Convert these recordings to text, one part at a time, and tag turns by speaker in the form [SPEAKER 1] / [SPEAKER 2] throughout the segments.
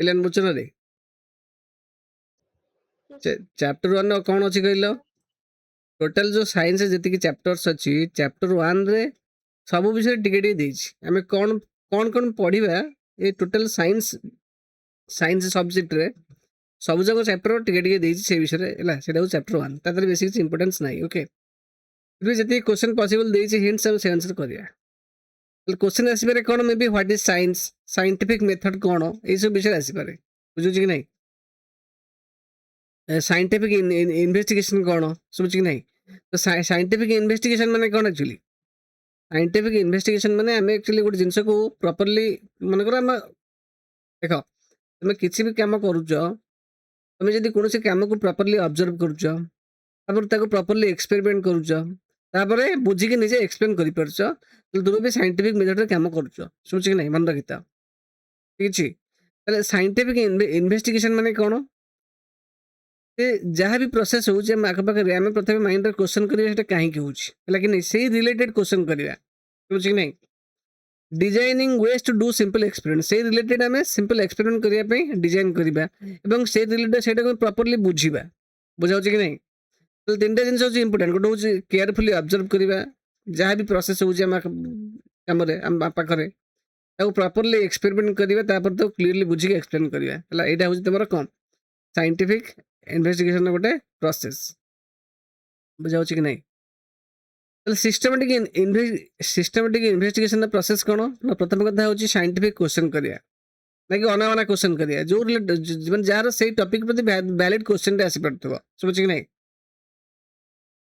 [SPEAKER 1] पिलान बुझुन रे चैप्टर 1 कौन अच्छी कहल टोटाल जो साइंस जी चैप्टर्स अच्छी चैप्टर 1 रे सब विषय टिके आम कौन कौन कौन पढ़ा ये टोटाल साइंस साइंस सब्जेक्ट रे सब जगह चैप्टर टिके से विषय है से चैप्टर 1 तार बेसी किसी इंपोर्टेंस नहीं ओके जी क्वेश्चन पॉसिबल हिंट्स हम से आंसर करिया क्वेश्चन आसपारे कौन may be what is science scientific method कौन ये सब विषय आसपारे बुझुची कि नहीं साइंटिफिक इन्वेस्टिगेशन कौन समझ कि नहीं तो साइंटिफिक इन्वेस्टिगेशन माने कौन एक्चुअली साइंटिफिक इन्वेस्टिगेशन माने आम एक्चुअली गोटे जिनस को प्रॉपर्ली मन कर देख तुम किसी भी काम करुच तुम जब कौन काम को प्रॉपर्ली ऑब्जर्व करुच प्रॉपर्ली एक्सपेरिमेंट करुच तापर बुझिकी निजे एक्सप्लेन कर पार्छ तुम भी साइंटिफिक मेथड काम करुच समझ कि नहीं मन रखी ठीक है साइंटिफिक इन्वेस्टिगेशन माने कौन जहाँ भी प्रोसेस हो आखपाखे आम प्रथम माइंड क्वेश्चन करें कहीं है कि नहीं से रिलेटेड क्वेश्चन करवा समझ कि नहीं designing ways to do simple experiment से रिलेटेड आम सिंपल एक्सपेरिमेंट करने डिजाइन करवा से रिलेटेड से प्रॉपर्ली बुझा बुझा कि नहीं तो 3टा जिन हूँ इंपोर्टाट गोटे हूँ केयरफुली ऑब्जर्व करवा जहाँ भी प्रोसेस होम पाखे प्रॉपर्ली एक्सपेरिमेंट करवा तो क्लीयरली बुझी एक्सप्लेन करवा यहाँ हूँ तुम कौन साइंटिफिक इन्वेस्टिगेशन गोटे प्रोसेस बुझा कि नहीं सिस्टमेटिक इन्वेस्टिगेशन प्रोसेस कौन ना प्रथम कथा हूँ साइंटिफिक क्वेश्चन करवा ना कि अनावना क्वेश्चन करवा जो जार से टॉपिक प्रति वैलिड क्वेश्चन आसी पार्थ समझ कि नहीं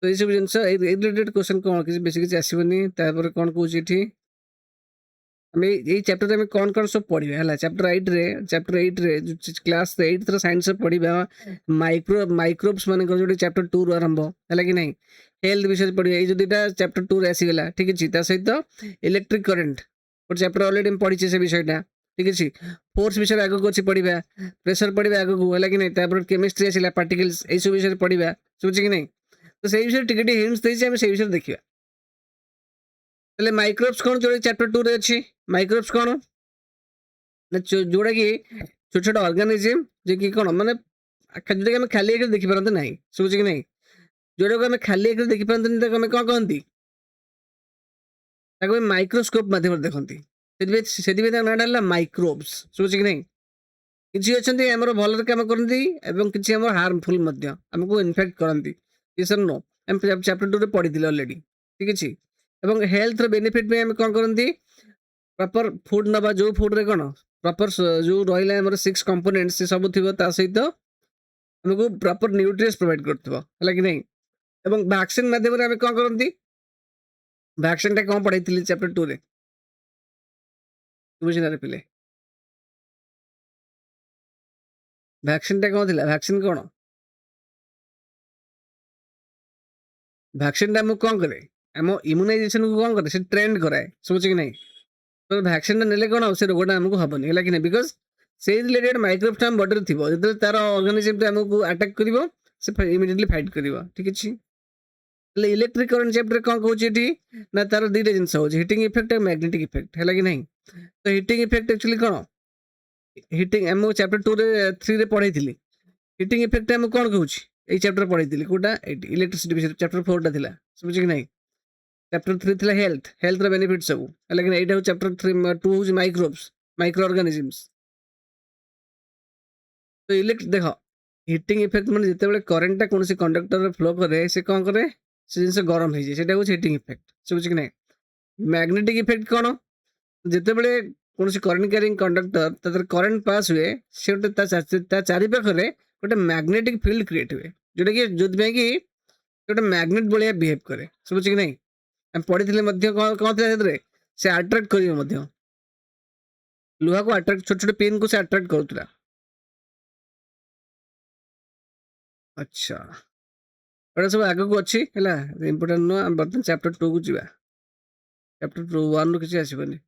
[SPEAKER 1] तो ये सब जिनस रिलेटेड क्वेश्चन कौन किसी बेसी किसी आसबनी कौन कौन आम ये चैप्टर में कौन कौन सब पढ़ा है चैप्टर 8 रे क्लास 8 साइंस पढ़ा माइक्रोब्स मान जो चैप्टर 2 रु आरंभ है कि नहीं हेल्थ विषय पढ़ा ये जो 2टा चैप्टर 2 रे आसीगला ठीक है सहित इलेक्ट्रिक करंट गोटे चैप्टर अलरेडी पढ़ी से विषयटा ठीक है फोर्स विषय आगे अच्छी पढ़ा प्रेशर पढ़ा आगे है कि नहीं केमिस्ट्री आसला पार्टिकल्स ये सब विषय पढ़ा समझ कि नहीं तो से विषय टिके हिंट्स देछि हम से विषय देखिया तले माइक्रोब्स कौन जो चैप्टर 2 रे अछि माइक्रोब्स कौन ना जोड़ा कि छोट छोट ऑर्गेनिज्म जे कि कौन माने जोटा कि खाली एक देखि परंत नहीं समझ कि नहीं जोटा को हम खाली एक देखि परंत नहीं ताको हम कौन कहंती ताको माइक्रोस्कोप माध्यम देखंती सेति नाम डाला माइक्रोब्स समझ कि नहीं किसी अच्छे आम भल कम करती किसी आम हार्मफुल आमको इनफेक्ट करती ये सर नो आम चैप्टर 2 रे पढ़ी अलरेडी ठीक है हेल्थ बेनिफिट में आम कौन करती प्रॉपर फूड नवा जो फूड रे कौन प्रॉपर जो रहा 6 कंपोनेंट्स से सब थी सहित आमको प्रॉपर न्यूट्रिएंट्स प्रोवाइड कर कि नहीं एवं वैक्सीन माध्यम आम कौन करती वैक्सीन टा कौन पढ़ाई चैप्टर 2 रे बुझे पिले वैक्सीन टा कौन थी वैक्सीन कौन वैक्सीन टा कौन करे आम इम्यूनाइजेशन को कौन करे से ट्रेंड कराए समझ कि नहीं तो वैक्सीन नेले कौन से रोगटा आमको हेनी है कि नहीं बिकज से रिलेटेड माइक्रोब्स आम बॉडी थी जो तार ऑर्गेनिज्म आमको अटैक कर इमिडिएटली फाइट कर ठीक है इलेक्ट्रिक करंट चैप्टर कौन कौन ना तार 2टा जिन हिटिंग इफेक्ट और मैग्नेटिक इफेक्ट है कि नहीं तो हिटिंग इफेक्ट एक्चुअली कौन हिटिंग आम चैप्टर 2 रे 3 रे पढ़ाई हिटिंग इफेक्ट आम कौन कहूँ ये चैप्टर पढ़ाई कौटा इलेक्ट्रिसिटी विषय चैप्टर 4 टा समझ कि नहीं चैप्टर 3 थी हेल्थ हेल्थ बेनिफिट सब लेकिन यहाँ हूँ चैप्टर 2 हूँ माइक्रोब्स माइक्रो ऑर्गेनिजम्स तो इलेक्ट देख हिटिंग इफेक्ट मैंने जिते करेन्टा कौन कंडक्टर फ्लो करे से कौन करे से जिन गरम हो जाए हूँ हिटिंग इफेक्ट समझ कि नहीं मैग्नेटिक इफेक्ट कौन जिते कौन करेन्ट क्यारिंग कंडक्टर करेन्ट पास हुए से गोटे चारिपाखे गोटे मैग्नेटिक फील्ड क्रिएट हुए जोटा कि जो गोटे मैग्नेट भाया बिहेव करे समझ कि नहीं हम पढ़ी कौन थे से अट्राक्ट कर लुहा को अट्राक्ट छोटे छोटे पेन को से अट्राक्ट करूला अच्छा एटा सब आगे को अच्छी है इम्पोर्टाट नुह बर्तमान चैप्टर 2 को जीवा चैप्टर 1 रू किसी आसबनी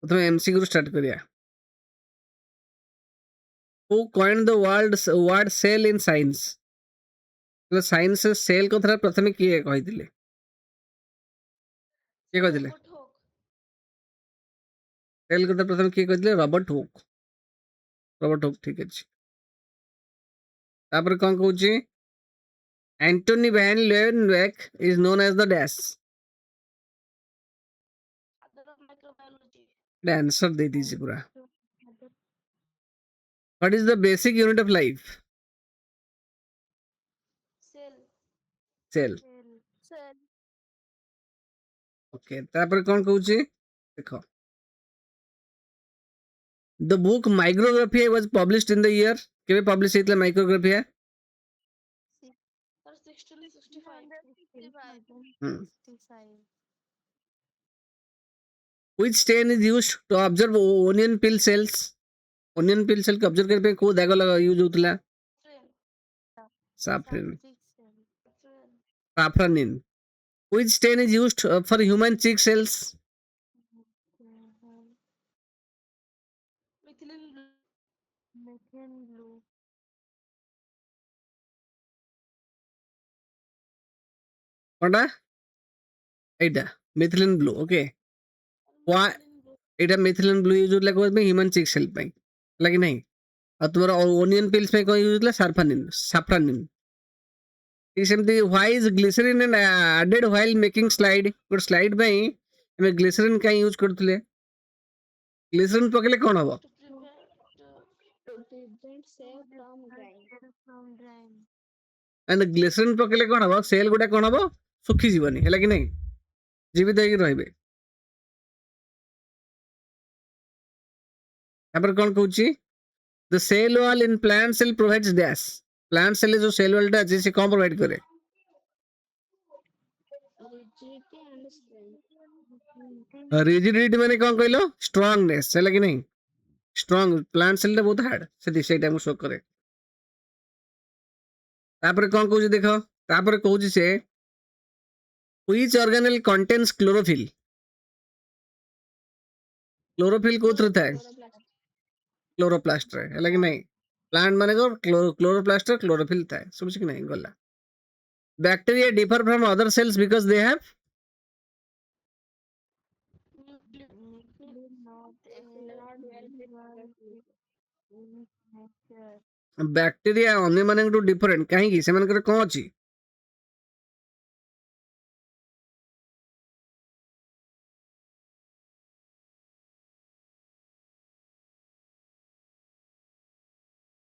[SPEAKER 1] प्रथम एमसीक्यू स्टार्ट करिया Who coined the word cell in science? Science cell कथा प्रथम किए कही କିଏ କହିଥିଲେ?
[SPEAKER 2] Robert Hooke.
[SPEAKER 1] ସେଲ୍ କଥା ପ୍ରଥମେ କିଏ କହିଥିଲେ? Robert hook. ରବର୍ଟ ହୁକ୍, ଠିକ ଅଛି। ତାପରେ କଣ କହୁଛି? ଆଣ୍ଟୋନି ଭ୍ୟାନ୍ ଲେeuwenhoek is known as the dash.
[SPEAKER 2] Father of microbiology.
[SPEAKER 1] Answer दे दीजिए पूरा। What is the basic unit of life?
[SPEAKER 2] Cell.
[SPEAKER 1] Cell.
[SPEAKER 2] Cell.
[SPEAKER 1] Okay, तापर कौन कहूची? देखो, the book Micrographia was published in the year, केबे publish हेतला Micrographia?
[SPEAKER 2] 65.
[SPEAKER 1] Which stain is used to observe onion peel cells? Onion peel cell को observe करने पे को दागा लगा use होतला? Safranin. Safranin. Which stain is used for human cheek cells?
[SPEAKER 2] Methane blue.
[SPEAKER 1] कोनटा? Etah methylene blue. Okay. Why? Etah methylene blue use होतला को में human cheek cell पे, लगी नहीं? और तुम्हारा onion peels पे कौन यूज होतला? Safranin. ठीक सेमती why is glycerin and added while making slide? Good slide पे हमें ग्लिसरीन का यूज करतले। ग्लिसरीन पकेले कौन हबो?
[SPEAKER 2] To prevent cell from drying.
[SPEAKER 1] And glycerine पकेले कौन हबो? सेल गुडा कौन हबो? सुखी जीवनी है कि नहीं? जीवित होके रहबे। तापर कौन कहूची? The cell wall in plant cell provides dash. Plant cell जो cell wall टा अछि से कौन प्रोवाइड करे?
[SPEAKER 2] Rigidity and strength.
[SPEAKER 1] रिजिडिटी माने कौन कहलो? स्ट्रांगनेस है कि नहीं? स्ट्रांग प्लांट सेल टा बहुत हार्ड से टाइम शो करे। तापर कौन कहूची देखो? तापर कहूची से which organelle contains chlorophyll? Chlorophyll कोथरे थाए? क्लोरोप्लास्ट है कि नहीं? प्लांट माने को क्लोरोप्लास्ट क्लोरोफिल थाए, समझ कि नहीं? गला। Bacteria differ from other sales because they have bacteria अन्य माने टू डिफरेंट काहे कि सेमान करे कोन अछि?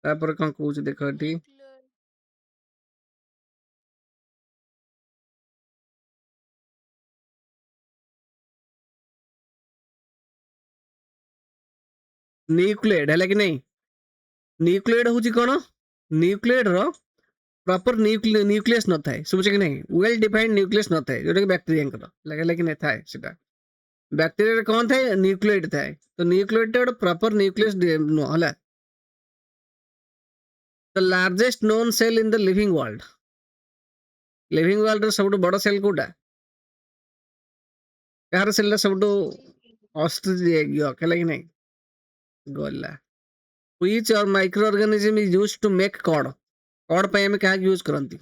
[SPEAKER 1] तापर कोन कहूची देखो एटी न्यूक्लियड है कि नहीं? न्यूक्लियड होची कोन? न्यूक्लियड रो प्रॉपर न्यूक्लियस न थाए, समझ कि नहीं? वेल डिफाइंड न्यूक्लियस न थाए, जोटा कि बैक्टीरिया कर लगे कि नहीं थाए सेटा। बैक्टीरिया रे कोन थाए? न्यूक्लियड थाए। तो न्यूक्लियड टा प्रॉपर न्यूक्लियस न होला। The largest known cell in the living world. Living world रो सबटो बड़ सेल कोटा? कार सेल सबटो ऑस्ट्रेलिया कहला कि नहीं? गला। Which or microorganism is used to make cod? cod पे हमें क्या यूज करंती?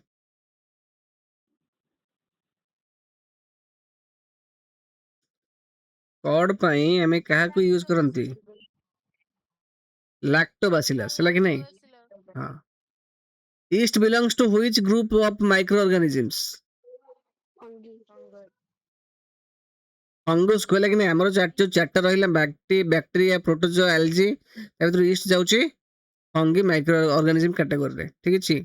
[SPEAKER 1] cod पे हमें क्या को यूज करंती? लैक्टोबैसिलस है कि नहीं? हाँ। Yeast belongs to which group of microorganisms? Fungus कहला कि नहीं? हमर जो चारटा रहिला बैक्टीरिया, प्रोटोजोआ, एल्गी, ए भीतर यीस्ट जाउची फंगी माइक्रो ऑर्गेनिज्म कैटेगरी रे, ठीक अछि?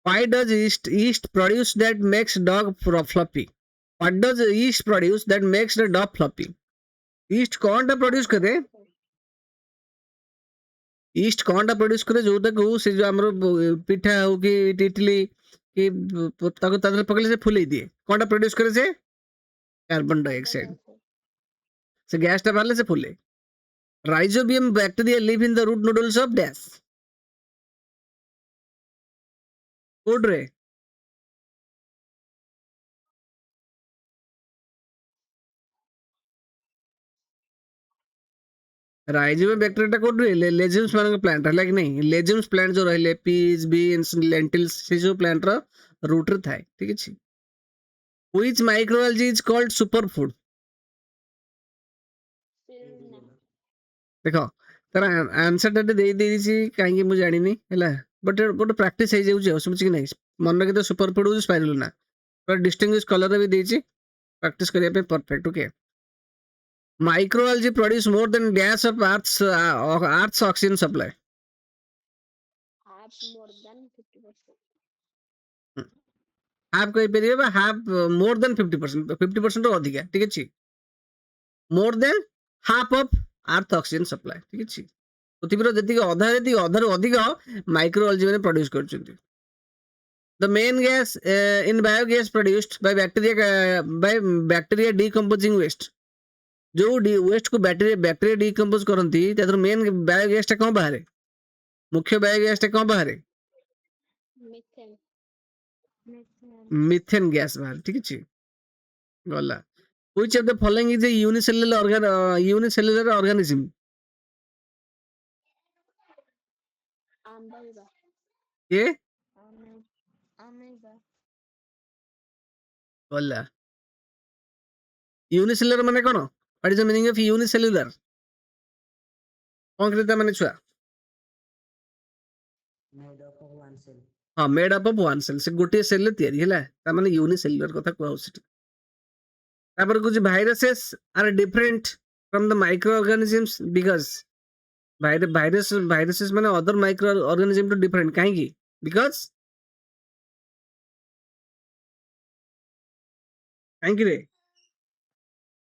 [SPEAKER 1] Why does yeast produce that makes dog fluffy? What does yeast produce that makes the dog fluffy? yeast कौन टा प्रोड्यूस करे? yeast कौन टा प्रोड्यूस करे जोटा को से जो हमर पिठा हो कि इडली कि ताको तादर पकले से फुले दिए, कौन टा प्रोड्यूस करे से? कार्बन डाइऑक्साइड से गैस टा बाहरले से फुले। Rhizobium bacteria live in the root nodules of dash. Code रे राइजोबियम बैक्टीरिया कोड रे लेज्यूम्स मान प्लांट है कि नहीं? लेज्यूम्स प्लांट जो रहले पीज, बीन्स, लेंटिल्स से जो प्लांट रो रूट रे थाए, ठीक अछि? Which microalgae is called superfood? ଦେଖ ତାର ଆନ୍ସରଟା ଦେଇଛି କାହିଁକି ମୁଁ ଜାଣିନି ହେଲା, ବଟ୍ ଗୋଟେ ପ୍ରାକ୍ଟିସ୍ ହେଇଯାଉଛି ଆଉ, ଶୁଭୁଛି କି ନାହିଁ? ମନେ ରଖିତ ସୁପର ଫୁଡ୍ ହେଉଛି ସ୍ପାଇରୁଲିନା, ଡିଷ୍ଟିଂଗୁଇଶ୍ କଲର୍ ବି ଦେଇଛି, ପ୍ରାକ୍ଟିସ୍ କରିବା ପାଇଁ perfect. Okay, microalgae produce more than dash of Earth's oxygen supply.
[SPEAKER 2] half more than 50%.
[SPEAKER 1] Half କହିପାରିବେ ବା ହାଫ୍ ମୋର୍ ଦେନ୍ 50%, 50% ରୁ ଅଧିକା, ଠିକ ଅଛି। More than half of earth oxygen supply, ଠିକ ଅଛି। ପୃଥିବୀର ଯେତିକି ଅଧାରୁ ଅଧିକ ମାଇକ୍ରୋଅଲଜି ମାନେ ପ୍ରଡ୍ୟୁସ୍ କରୁଛନ୍ତି। The main gas in biogas produced by bacteria decomposing waste. जो वेस्ट को बैक्टेरिया डिकम्पोज करती मेन बायोगैस टा कौन बाहर, मुख्य बायोगैस टा कौन बाहर,
[SPEAKER 2] Methane.
[SPEAKER 1] मिथेन गैस बाहर, ठीक है। गला which of the following is a unicellular organism?
[SPEAKER 2] Amoeba.
[SPEAKER 1] ये
[SPEAKER 2] Amoeba.
[SPEAKER 1] गला यूनिसेलुलर माने कौन, what is the meaning of unicellular? कौन कहता माने छुआ? हाँ, made up of one cell, से गोटे सेल ले तयारी हैला, ता माने यूनिसेलुलर कथा कहौ सिटी। तापर कुछ viruses are different from the microorganisms because viruses माने other microorganism to different, काहेकि? बिकॉज़ काहेकि रे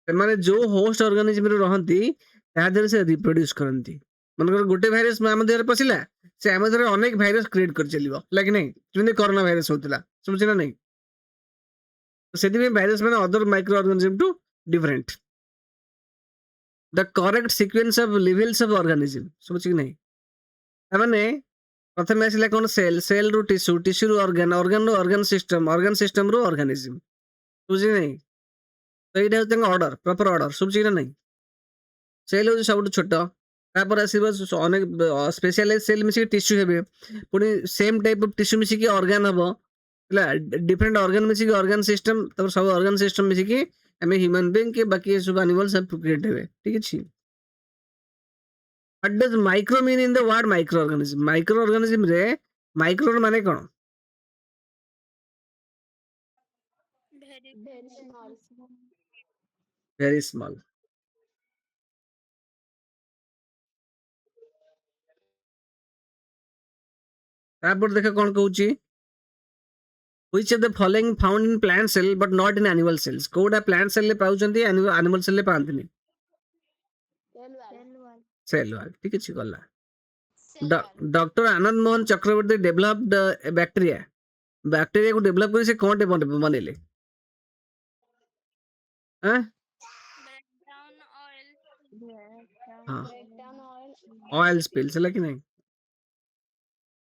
[SPEAKER 1] ସେମାନେ जो होस्ट ऑर्गेनिज्म रे रहंती ता देहरे से रिप्रोड्यूस करंती। मनकर गोटे भाइरस ଆମ ଦେହରେ ପଶିଲା, ସେ ଆମ ଦେହରେ ଅନେକ ଭାଇରस କ୍ରିଏଟ୍ କରି ଚାଲିବ, ହେଲା କି ନାହିଁ? ଯେମିତି କରୋନା ଭାଇରସ ହଉଥିଲା, ଶୁଭୁଛି ନା ନାହିଁ? ସେଥିପାଇଁ ଭାଇରସ ମାନେ other micro organism to different. The correct sequence of levels of organism, ଶୁଭୁଛି କି ନାହିଁ? ତାମାନେ ପ୍ରଥମେ ଆସିଲା କଣ? ସେଲ ରୁ ଟିସ୍ୟୁ, ଟିସ୍ୟୁ ରୁ ଅର୍ଗାନ, ଅର୍ଗାନ ରୁ ଅର୍ଗାନ ସିଷ୍ଟମ ରୁ ଅର୍ଗାନିଜମ, ଶୁଭୁଛି କି ନାହିଁ? ତ ଏଇଟା ହଉଛି ତାଙ୍କ ଅର୍ଡର, ପ୍ରପର ଅର୍ଡର, ଶୁଭୁଛି କି ନାହିଁ? ସେଲ ହଉଛି ସବୁଠୁ ଛୋଟ, ତାପରେ ଆସିବ ଅନେକ ସ୍ପେଶାଲାଇଜ ସେଲ ମିଶିକି ଟିସ୍ୟୁ ହେବେ, ପୁଣି ସେମ୍ ଟାଇପ ଅଫ ଟିସ୍ୟୁ ମିଶିକି ଅର୍ଗାନ ହବ, ହେଲା, ଡିଫରେଣ୍ଟ ଅର୍ଗାନ ମିଶିକି ଅର୍ଗାନ ସିଷ୍ଟମ, ତାପରେ ସବୁ ଅର୍ଗାନ ସିଷ୍ଟମ ମିଶିକି ଆମେ ହ୍ୟୁମାନ ବିଙ୍ଗ କି ବାକି ସବୁ ଆନିମଲ ସବୁ କ୍ରିଏଟ ହେବେ, ଠିକ ଅଛି। What does micro mean in the word microorganism? Microorganism रे माइक्रो माने कौन?
[SPEAKER 2] Very small.
[SPEAKER 1] Very small. तापर देखो कौन कहूची? Which of the following found in plant cell but not in animal cells? कोडा plant cell ले पाउचंती, animal cell ले पांतनी। Cell wall, ठीक है गला। Doctor Anand Mohan Chakrabarty developed a bacteria. Bacteria को डेवलप करी से कौन टे बनेले? हाँ? हाँ, oil spills है कि नहीं?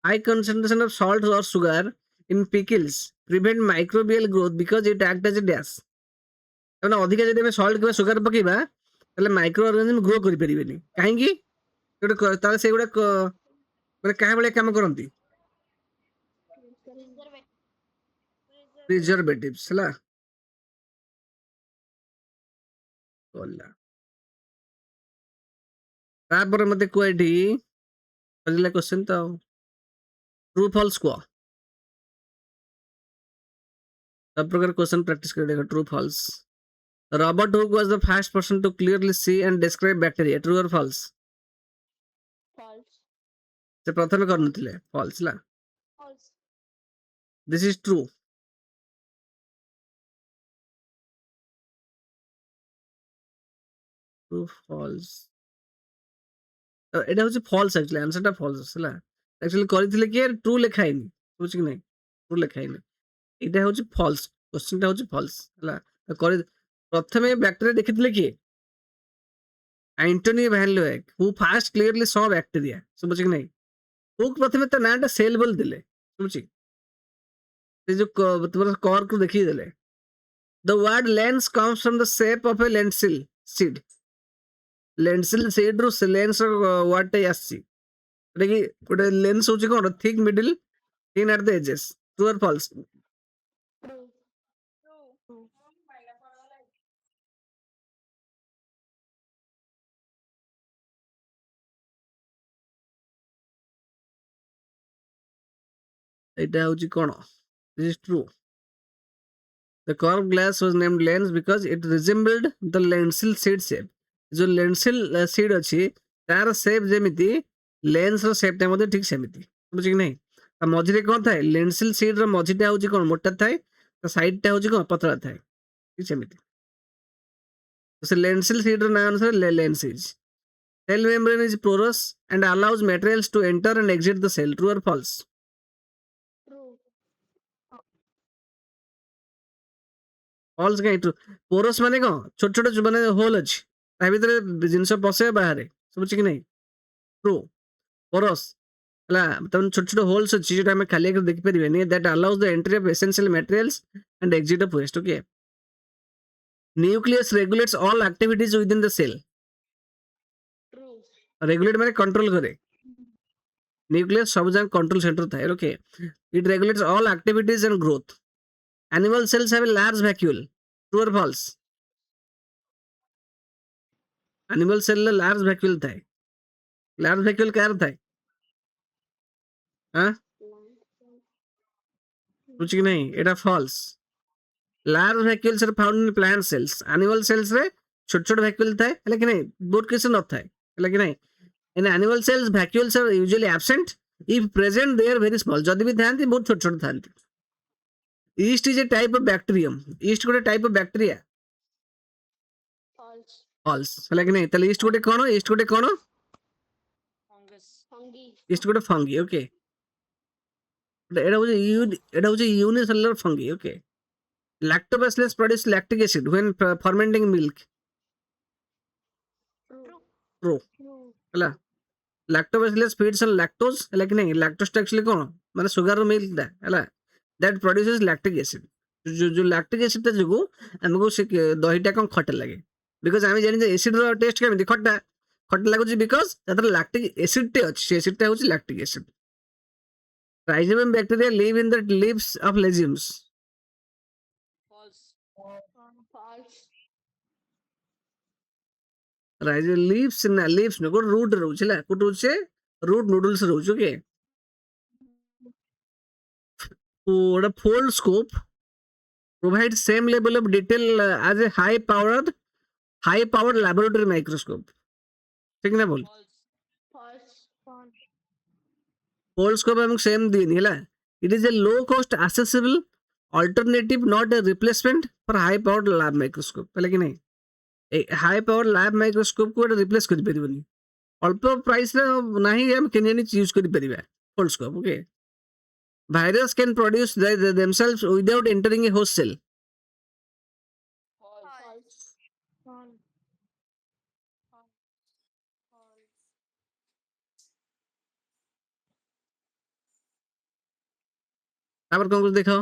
[SPEAKER 1] High concentration of salt or sugar in pickles prevent microbial growth because it act as a dash. ମାନେ ଅଧିକା ଯଦି ଆମେ ସଲ୍ଟ କିମ୍ବା ସୁଗାର ପକେଇବା ତାହେଲେ ମାଇକ୍ରୋ ଅର୍ଗାନିଜମ ଗ୍ରୋ କରିପାରିବେନି, କାହିଁକି? ତାହେଲେ ସେଗୁଡା ମାନେ କାହା ଭଳିଆ କାମ କରନ୍ତି? ପ୍ରିଜର୍ଭେଟିଭ୍ସ, ହେଲା। ତାପରେ ମତେ କୁହ ଏଠି ପଚାରିଲା କ୍ୱେଶ୍ଚନ ତ ट्रू फॉल्स कुह, सब प्रकार क्वेश्चन प्रैक्टिस कर देखो। True false, Robert Hooke was the first person to clearly see and describe bacteria, true और फॉल्स? से प्रथम करनथिले, फॉल्स ला। This is true. True false, एटा होची फॉल्स, एक्चुअली आंसर टा फॉल्स हैला। एक्चुअली करिथिले कि ट्रू लेखाइनी, बुझ कि नहीं? ट्रू लेखाइनी, एटा होची फॉल्स, क्वेश्चन टा होची फॉल्स हैला। तो करि प्रथमे बैक्टीरिया देखिथिले कि Antony van Leeuwenhoek, who first clearly saw bacteria, बुझ कि नहीं? हुक प्रथमे त नाटा सेल बोल दिले, बुझी? से जो तुम्हारा कॉर्क को देखि देले। The word lens comes from the shape of a lentil seed. Lentil seed ରୁ ସେ lens word ଟା ଆସିଛି। कि ଗୋଟେ lens ହଉଛି କଣ? thick middle, thin at the edges. True or false? ଏଇଟା ହଉଛି କ'ଣ? This is true. The curved glass was named lens because it resembled the lensil seed shape. जो lensil seed ଅଛି ତାର shape ଯେମିତି lens ର shape ଟା ମଧ୍ୟ ଠିକ ସେମିତି, ବୁଝି କି ନାହିଁ? ତା ମଝିରେ କ'ଣ ଥାଏ? lensil seed ର ମଝିଟା ହଉଛି କ'ଣ ମୋଟା ଥାଏ, ତା ସାଇଡ ଟା ହଉଛି କ'ଣ ପତଳା ଥାଏ, ଠିକ ସେମିତି। ସେ lensil seed ର ନାଁ ଅନୁସାରେ lens ହେଇଛି। Cell membrane is porous and allows materials to enter and exit the cell. True or false?
[SPEAKER 2] True.
[SPEAKER 1] False କାଇଁ? True. Porous ମାନେ କ'ଣ? ଛୋଟ ଛୋଟ ମାନେ ହୋଲ ଅଛି, ତା ଭିତରେ ଜିନିଷ ପଶେ ବାହାରେ, ବୁଝି କି ନାହିଁ? True. Porous ହେଲା, ତାମାନେ ଛୋଟ ଛୋଟ ହୋଲ୍ସ ଅଛି ଯୋଉଟା ଆମେ ଖାଲି ଆଖିରେ ଦେଖିପାରିବାନି, that allows the entry of essential materials and exit of waste. Okay. Nucleus regulates all activities within the cell.
[SPEAKER 2] True.
[SPEAKER 1] Regulate ମାନେ control करे। Nucleus सब जगह control center था। Okay. It regulates all activities and growth. Animal cells have a large vacuole. True or false? Animal cell में large vacuole था। Large vacuole क्या था? हाँ? कुछ की नहीं। इटा false. Large vacuoles are found in plant cells. Animal cells रे छोट-छोट vacuole था, लेकिन नहीं, बहुत किसी not था, लेकिन नहीं। In animal cells, vacuoles are usually absent. If present, they are very small. जब भी ଥାନ୍ତି बहुत छोट-छोट ଥାନ୍ତି। Yeast is a type of bacterium. Yeast ଗୋଟେ type of bacteria.
[SPEAKER 2] False.
[SPEAKER 1] False. लेकिन नहीं, ताले yeast ଗୋଟେ କ'ଣ? Yeast ଗୋଟେ କ'ଣ?
[SPEAKER 2] Fungi.
[SPEAKER 1] Yeast ଗୋଟେ fungi, okay. ଏଟା ହଉଛି unicellular fungi, okay. Lactobacillus produce lactic acid when fermenting milk.
[SPEAKER 2] True.
[SPEAKER 1] True.
[SPEAKER 2] True.
[SPEAKER 1] ହେଲା, lactobacillus feeds on lactose, ହେଲା କି ନାହିଁ? lactose ଟା actually କ'ଣ? ମାନେ sugar milk ଟା, ହେଲା, that produces lactic acid. जो lactic acid ଟା ଯୋଗୁ ଆମକୁ ସେ ଦହିଟା କ'ଣ ଖଟା ଲାଗେ, because ଆମେ ଜାଣିଛେ acid ର taste କେମିତି ଖଟା ଲାଗୁଛି, because ତାର lactic acid ଟେ ଅଛି, ସେ acid ଟା ହଉଛି lactic acid. Rhizobium bacteria live in the leaves of legumes.
[SPEAKER 2] False. False.
[SPEAKER 1] Leaves no go root ରହୁଛି, ହେଲା, କୋଉଠି ରହୁଛି? root noodles ରହୁଛି, okay. What a fold scope provides same level of detail as a high powered laboratory microscope. ठीक ना बोल?
[SPEAKER 2] False. False.
[SPEAKER 1] Fold scope हमको same दी नहीं, ହେଲା. It is a low cost accessible alternative, not a replacement for high powered lab microscope. पहले कि नहीं? High power lab microscope को रिप्लेस कर परिबनी, अल्प प्राइस रे नाही हम केनी यूज कर परिबा foldscope, okay. Virus can produce themselves without entering a host cell.
[SPEAKER 2] False. False.
[SPEAKER 1] तापर कोन देखो,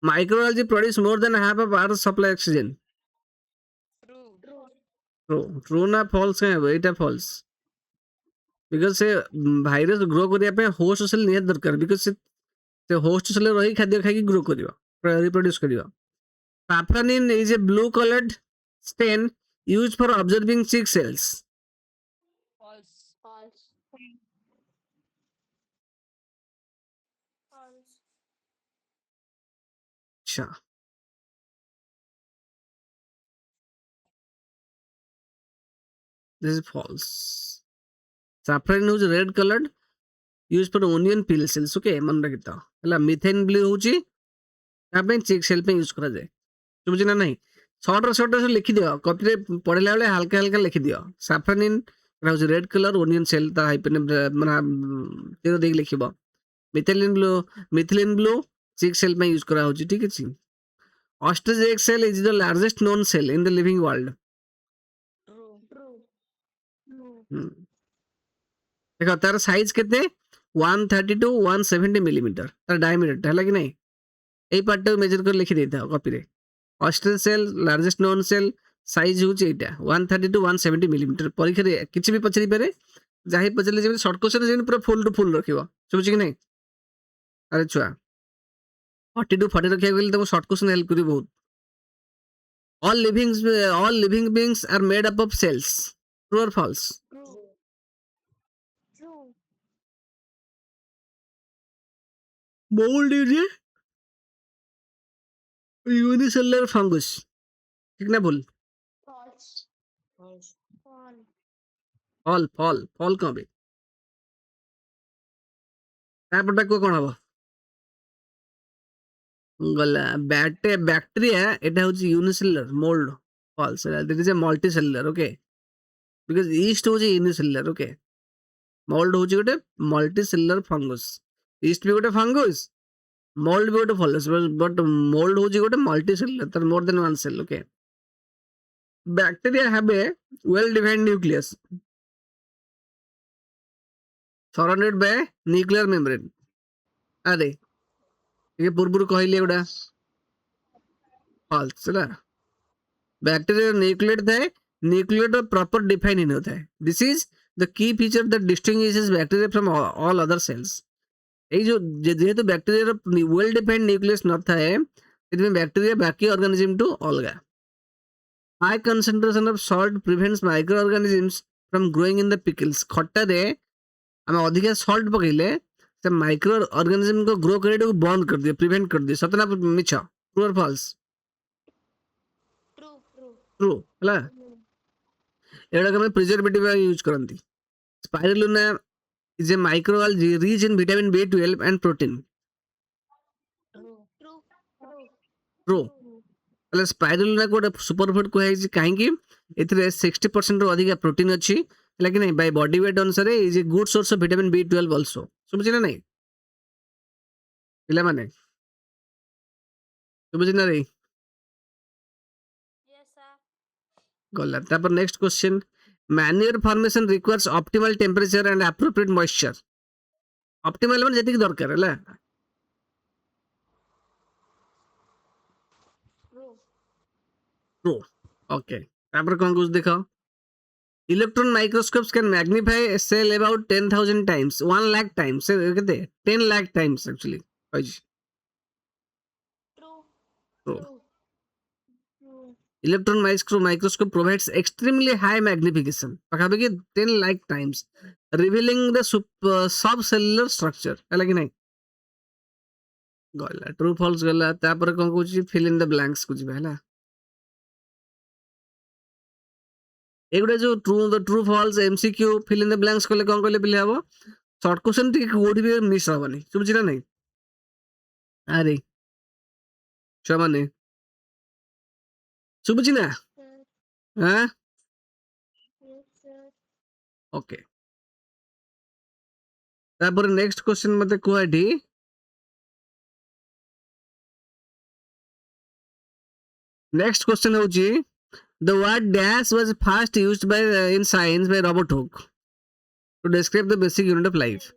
[SPEAKER 1] microbiology produce more than half of our supply oxygen. True ना फॉल्स है? एटा फॉल्स, बिकॉज से वायरस ग्रो करिया पे होस्ट सेल नियत दरकार, बिकॉज से होस्ट सेल रही खाद्य खाई ग्रो करियो, रिप्रोड्यूस करियो. Safranin is a blue colored stain used for observing sick cells.
[SPEAKER 2] False. False. False.
[SPEAKER 1] अच्छा, this is false. Safranin is red colored used for onion peel cells, okay. मन रखिता हला. Methane blue होची तापे चिक cell पे use करा जाए, बुझी ना नहीं? शॉर्ट से लिखि दियो, कॉपी रे पढला बेले हल्का हल्का लिखि दियो. Safranin राउज रेड कलर ओनियन सेल ता हाइपन माना तेरो देख लिखिबो. मिथिलिन ब्लू चिक सेल पे यूज करा होची, ठीक अछि. Ostrich egg cell is the largest known cell in the living world.
[SPEAKER 2] True. True.
[SPEAKER 1] देखो तार साइज केते 130 to 170 मिलीमीटर तार डायमीटर है कि नहीं? एई पार्ट को मेजर कर लिखि देता कॉपी रे. Ostrich cell largest known cell size होची एटा 130 to 170 मिलीमीटर. परीक्षा रे किछि भी पचरी पारे, जाहि पचले जे शॉर्ट क्वेश्चन जे पूरा फुल टू फुल रखिबो, समझि कि नहीं? अरे छुआ 40 to 40 रखिया गेल त शॉर्ट क्वेश्चन हेल्प करी बहुत. all living beings are made up of cells. True or false?
[SPEAKER 2] True. True.
[SPEAKER 1] mold is a unicellular fungus. ठीक ना बोल?
[SPEAKER 2] False. False. Fall.
[SPEAKER 1] fall कहाँ पे? ତାପରଟା କୁହ କଣ ହବ? ଗଲା bacteria এটা হচ্ছে unicellular mold false that is a multicellular okay because yeast হଉଛି unicellular okay mold ହଉଛି ଗୋଟେ multicellular fungus yeast ବି ଗୋଟେ fungus mold ବି ଗୋଟେ fungus but mold ହଉଛି ଗୋଟେ multicellular ତାର more than one cell okay bacteria have a well defined nucleus surrounded by nuclear membrane ଆରେ ये ପୂର୍ବରୁ କହିଲି ଏଗୁଡ଼ା false ହେଲା बैक्टीरिया न्यूक्लियट थाए न्यूक्लियट प्रॉपर डिफाइन नहीं होता है this is the key feature that distinguishes bacteria from all other sales ये जो जेहेतु बैक्टीरिया वेल डिफाइंड न्यूक्लियस न थाए इसमें बैक्टीरिया बाकी ऑर्गेनिज्म टू अलगा high concentration of salt prevents micro organisms from growing in the pickles खट्टा रे हम अधिक सॉल्ट पकइले से माइक्रो ऑर्गेनिज्म को ग्रो करे बंद कर दिए प्रिवेंट कर दिए सतना मिछ ट्रू और फॉल्स
[SPEAKER 2] True. True.
[SPEAKER 1] ट्रू हला एडा में प्रिजर्वेटिव यूज करंती spirulina is a microalgae rich in vitamin B12 and protein.
[SPEAKER 2] True. True. True.
[SPEAKER 1] True. ତାହେଲେ ସ୍ପାଇରୁଲିନା କୁ ଗୋଟେ ସୁପରଫୁଡ୍ କୁହାଯାଇଛି କାହିଁକି ଏଥିରେ 60% ରୁ ଅଧିକ ପ୍ରୋଟିନ୍ ଅଛି ହେଲା କି ନାହିଁ ବାଇ ବଡି ୱେଟ୍ ଅନୁସାରେ is a good source of vitamin B12 also ଶୁଭୁଛି ନା ନାହିଁ ପିଲାମାନେ ଶୁଭୁଛି ନା ନାହିଁ
[SPEAKER 2] Yes, sir.
[SPEAKER 1] ଗଲା ତାପରେ next question manure formation requires optimal temperature and appropriate moisture optimal ମାନେ ଯେତିକି ଦରକାର ହେଲା
[SPEAKER 2] True.
[SPEAKER 1] ट्रू ओके ତାପରେ କଣ କହୁଛି ଦେଖ electron microscopes can magnify a cell about 10,000 times 1 lakh times केते 10 lakh times actually କହିଛି
[SPEAKER 2] True.
[SPEAKER 1] True.
[SPEAKER 2] True.
[SPEAKER 1] electron microscope provides extremely high magnification पाखापाखि 10 lakh times revealing the subcellular structure ହେଲା କି ନାହିଁ ଗଲା true false ଗଲା ତାପରେ କଣ କହୁଛି fill in the blanks କୁ ଯିବା ହେଲା ଏଗୁଡ଼ା ଯୋଉ true false MCQ fill in the blanks କଲେ କଣ କହିଲେ ପିଲେ ହବ short question ଟିକେ କୋଉଠି ବି ମିସ୍ ହବନି ଶୁଭୁଛି ନା ନାହିଁ ଆରେ ଛୁଆମାନେ ଶୁଭୁଛି ନା
[SPEAKER 2] Sir.
[SPEAKER 1] ଆଁ
[SPEAKER 2] Yes, sir.
[SPEAKER 1] ଓକେ ତାପରେ ନେକ୍ସଟ କ୍ୱେଶ୍ଚନ ମତେ କୁହ ଏଠି ନେକ୍ସଟ କ୍ୱେଶ୍ଚନ ହଉଛି the word dash was first used by in science by Robert Hooke to describe the basic unit of life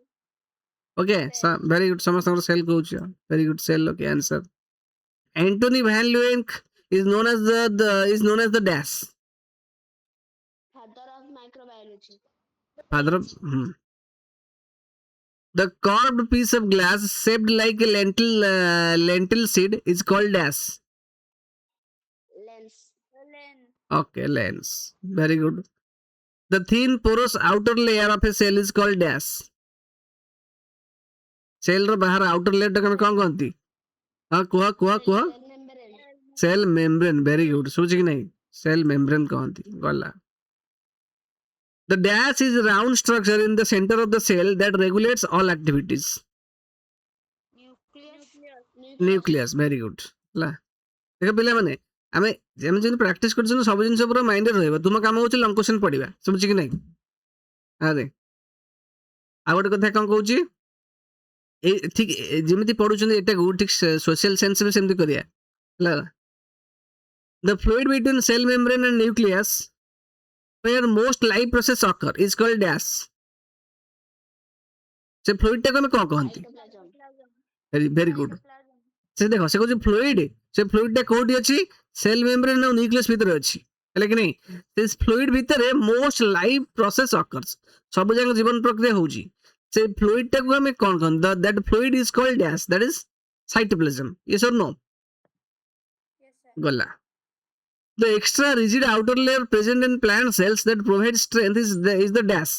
[SPEAKER 1] okay so very good ସମସ୍ତଙ୍କର cell କହୁଛି very good cell okay answer Anthony van Leeuwenhoek is known as the dash
[SPEAKER 2] Father of microbiology.
[SPEAKER 1] father of the curved piece of glass shaped like a lentil seed is called dash
[SPEAKER 2] Lens. Lens.
[SPEAKER 1] okay lens very good the thin porous outer layer of a cell is called dash cell ର ବାହାର outer layer ଟା ଆମେ କଣ କହନ୍ତି ହଁ କୁହ
[SPEAKER 2] Cell membrane.
[SPEAKER 1] cell membrane very good ଶୁଭୁଛି କି ନାହିଁ cell membrane କହନ୍ତି ଗଲା the dash is a round structure in the center of the cell that regulates all activities nucleus very good ହେଲା ଦେଖ ପିଲାମାନେ ଆମେ ଯେମିତି ପ୍ରାକ୍ଟିସ କରୁଛନ୍ତି ସବୁ ଜିନିଷ ପୁରା ମାଇଣ୍ଡରେ ରହିବ ତୁମ କାମ ହଉଛି ଲଙ୍ଗ କ୍ୱେଶ୍ଚନ ପଢିବା ଶୁଭୁଛି କି ନାହିଁ ଆରେ ଆଉ ଗୋଟେ କଥା କଣ କହୁଛି ଏଇ ଠିକ ଯେମିତି ପଢୁଛନ୍ତି ଏଟାକୁ ଠିକ ସୋସିଆଲ ସାଇନ୍ସ ବି ସେମିତି କରିବା ହେଲା the fluid between cell membrane and nucleus where most life process occur is called dash ସେ fluid ଟାକୁ ଆମେ କଣ କହନ୍ତି
[SPEAKER 2] Cytoplasm.
[SPEAKER 1] very good ସେ ଦେଖ ସେ କହୁଛି fluid ସେ fluid ଟା କୋଉଠି ଅଛି cell membrane ଆଉ nucleus ଭିତରେ ଅଛି ହେଲା କି ନାହିଁ ସେ fluid ଭିତରେ most life process occurs ସବୁ ଯାକ ଜୀବନ ପ୍ରକ୍ରିୟା ହଉଛି ସେ fluid ଟାକୁ ଆମେ କଣ କହନ୍ତି that fluid is called dash that is cytoplasm yes or no
[SPEAKER 2] Yes, sir.
[SPEAKER 1] ଗଲା the extra rigid outer layer present in plant cells that provide strength is the dash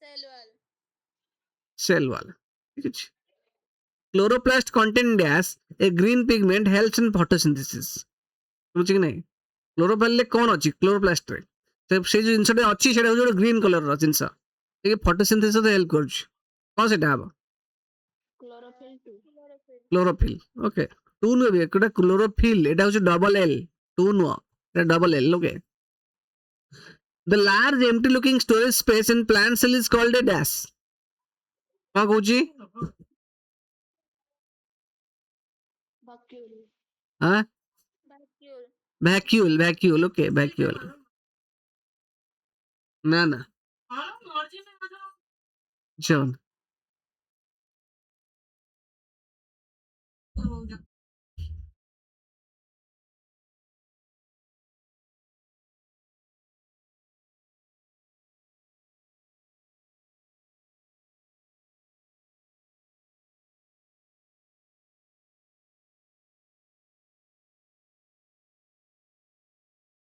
[SPEAKER 2] Cell wall.
[SPEAKER 1] Cell वाला ठीक है। Chloroplast contain dash a green pigment helps in photosynthesis बुझ कि नहीं chloroplast ले कौन अच्छी क्लोरोप्लास्ट रे से जो जिनसटा अच्छी सेटा जो ग्रीन कलर रो जिनस ये फोटोसिंथेसिस हेल्प करूछ कौन सेटा हबो
[SPEAKER 2] Chlorophyll 2.
[SPEAKER 1] क्लोरोफिल ओके टू नु भी एकटा क्लोरोफिल एटा होछ डबल एल टू नु एटा double L okay the large empty looking storage space in plant cell is called a dash का कहूची
[SPEAKER 2] Vacuole.
[SPEAKER 1] हां
[SPEAKER 2] Vacuole.
[SPEAKER 1] वैक्यूल ओके वैक्यूल ना ना जॉन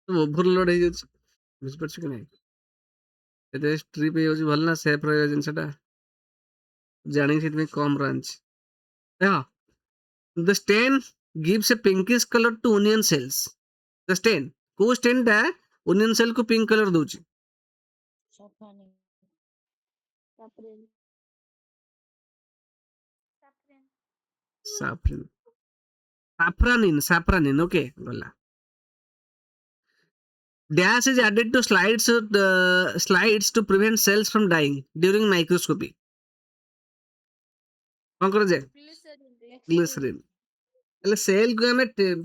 [SPEAKER 1] ओवरलोड हो जाଉଛି ବୁଝିପାରୁଛ କି ନାହିଁ ଏତେ ଷ୍ଟ୍ରିପ୍ ହେଇଯାଉଛି ଭଲ ନା ସେଫ୍ ରହିବ ଜିନିଷଟା ଜାଣିକି ସେଥିପାଇଁ କମ୍ ରାଞ୍ଚ ଦେଖ the stain gives a pinkish color to onion cells the stain କୋଉ ଷ୍ଟେନ୍ ଟା ଓନିଅନ ସେଲ୍ କୁ ପିଙ୍କ କଲର ଦଉଛି
[SPEAKER 2] Saffron. Saffron. Saffron.
[SPEAKER 1] saffron saffronin okay ଗଲା dash is added to slides to prevent cells from dying during microscopy କଣ କରାଯାଏ
[SPEAKER 2] Glycerin.
[SPEAKER 1] Glycerine ହେଲେ cell କୁ ଆମେ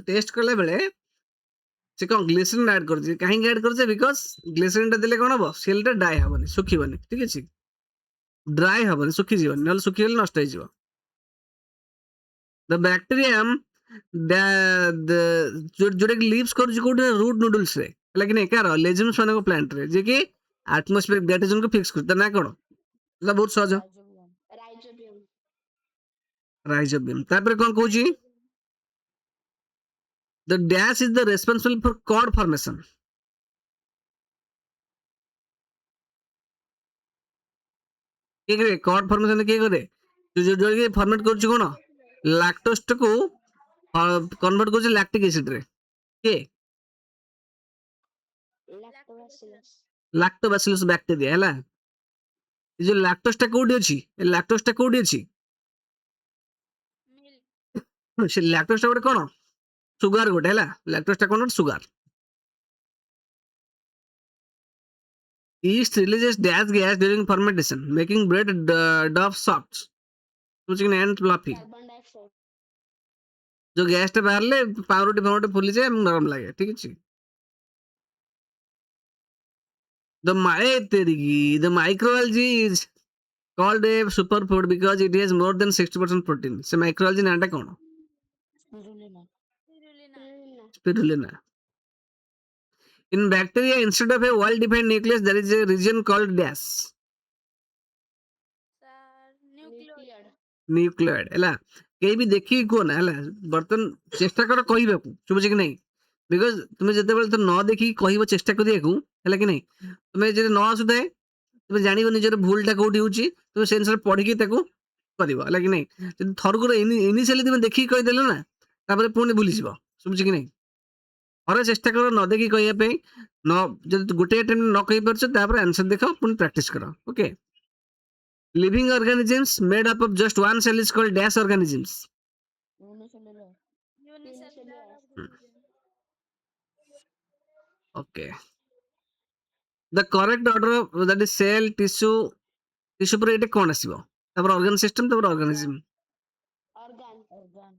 [SPEAKER 1] ଟେଷ୍ଟ କଲା ବେଳେ ସେ କଣ ଗ୍ଲିସରିନ୍ ଆଡ୍ କରୁଛି କାହିଁକି ଆଡ୍ କରୁଛେ ବିକଜ ଗ୍ଲିସରିନ୍ ଟା ଦେଲେ କଣ ହବ ସେଲ୍ ଟା ଡ୍ରାଏ ହବନି ଶୁଖିବନି ଠିକ ଅଛି ଡ୍ରାଏ ହବନି ଶୁଖିଯିବନି ନହେଲେ ଶୁଖିଗଲେ ନଷ୍ଟ ହେଇଯିବ ଦ ବ୍ୟାକ୍ଟେରିୟମ୍ ଯୋଉଟା କି ଲିଭ୍ସ କରୁଛି କୋଉଠି ରୁଟ୍ ନୁଡଲ୍ସ ରେ ହେଲା କି ନାଇଁ କାର ଲେଜୁମ୍ସ ମାନଙ୍କ ପ୍ଲାଣ୍ଟ ରେ ଯେ କି ଆଟମୋସ୍ଫିୟରିକ ଡାଇଟ୍ରୋଜେନ କୁ ଫିକ୍ସ କରୁଛି ତା ନା କଣ ଏଟା ବହୁତ ସହଜ
[SPEAKER 2] Rhizobium.
[SPEAKER 1] ରାଇଜୋବିୟମ ତାପରେ କଣ କହୁଛି the dash is the responsible for curd formation କିଏ କରେ କର୍ଡ ଫର୍ମେସନ କିଏ କରେ ଯୋଉଟା ଫର୍ମେଟ କରୁଛି କଣ ଲାକ୍ଟୋଷ୍ଟ କୁ କନଭର୍ଟ କରୁଛି ଲାକ୍ଟିକ ଏସିଡ ରେ କିଏ
[SPEAKER 2] Lactobacillus.
[SPEAKER 1] ଲାକ୍ଟୋବାସିଲସ୍ ବ୍ୟାକ୍ଟେରିଆ ହେଲା ଏ ଯୋଉ ଲାକ୍ଟୋଜ ଟା କୋଉଠି ଅଛି ଏ ଲାକ୍ଟୋଜ ଟା କୋଉଠି ଅଛି
[SPEAKER 2] Milk.
[SPEAKER 1] ସେ ଲାକ୍ଟୋଜ ଟା ଗୋଟେ କଣ ସୁଗାର ଗୋଟେ ହେଲା ଲାକ୍ଟୋଜ ଟା କଣ sugar yeast releases dash gas during fermentation making bread dough soft which can and fluffy
[SPEAKER 2] Carbon dioxide.
[SPEAKER 1] जो गैस टा बाहरले पाउरुटी फुली जाए नरम लगे ठीक है the microalgae is called a superfood because it has more than 60% protein से microalgae नाटा कौन
[SPEAKER 2] Spirulina. Spirulina.
[SPEAKER 1] spirulina in bacteria instead of a well defined nucleus there is a region called dash
[SPEAKER 2] Nuclear.
[SPEAKER 1] Nucleoid ହେଲା କେହି ବି ଦେଖିକି କୁହ ନା ହେଲା ବର୍ତ୍ତମାନ ଚେଷ୍ଟା କର କହିବାକୁ ଶୁଭୁଛି କି ନାହିଁ ବିକଜ ତୁମେ ଯେତେବେଳେ ତ ନ ଦେଖିକି କହିବ ଚେଷ୍ଟା କରିବାକୁ ହେଲା କି ନାହିଁ ତୁମେ ଯଦି ନ ଆସୁଥାଏ ତୁମେ ଜାଣିବ ନିଜର ଭୁଲଟା କୋଉଠି ହଉଛି ତୁମେ ସେ ଅନୁସାରେ ପଢିକି ତାକୁ କରିବ ହେଲା କି ନାହିଁ ଯଦି ଥରକୁ ଇନିସିଆଲି ତୁମେ ଦେଖିକି କହିଦେଲ ନା ତାପରେ ପୁଣି ଭୁଲିଯିବ ଶୁଭୁଛି କି ନାହିଁ ଥରେ ଚେଷ୍ଟା କର ନ ଦେଖିକି କହିବା ପାଇଁ ଯଦି ଗୋଟେ ଆଟେମ୍ପ୍ଟ ନ କହିପାରୁଛ ତାପରେ ଆନ୍ସର ଦେଖ ପୁଣି ପ୍ରାକ୍ଟିସ କର okay living organisms made up of just one cell is called dash organisms
[SPEAKER 2] Unicellular. Unicellular.
[SPEAKER 1] okay the correct order of that is cell tissue पर एटे कौन आसीबो तापर organ system तापर organism
[SPEAKER 2] Organ.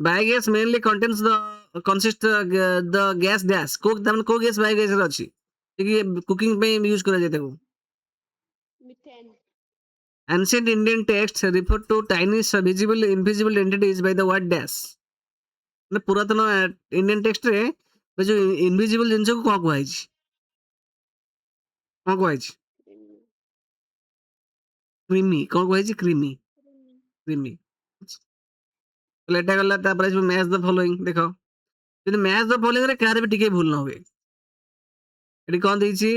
[SPEAKER 1] biogas mainly contains the gas dash को gas biogas रे अछि कि cooking पे use करा जाय ताको
[SPEAKER 2] Methane.
[SPEAKER 1] ancient Indian texts refer to tiny visible invisible entities by the word dash ମାନେ ପୁରାତନ ଇଣ୍ଡିଆନ ଟେକ୍ସଟ ରେ ଯୋଉ ଇନଭିଜିବଲ ଜିନିଷକୁ କଣ କୁହାଯାଇଛି କ୍ରିମି କଣ କୁହାଯାଇଛି କ୍ରିମି ତାହେଲେ ଏଟା ଗଲା ତାପରେ ଆସିବ ମ୍ୟାଚ୍ ଦ ଫଲୋଇଂ ଦେଖ ଯଦି ମ୍ୟାଚ୍ ଦ ଫଲୋଇଂ ରେ କାହାର ବି ଟିକେ ଭୁଲ ନ ହୁଏ ଏଠି କଣ ଦେଇଛି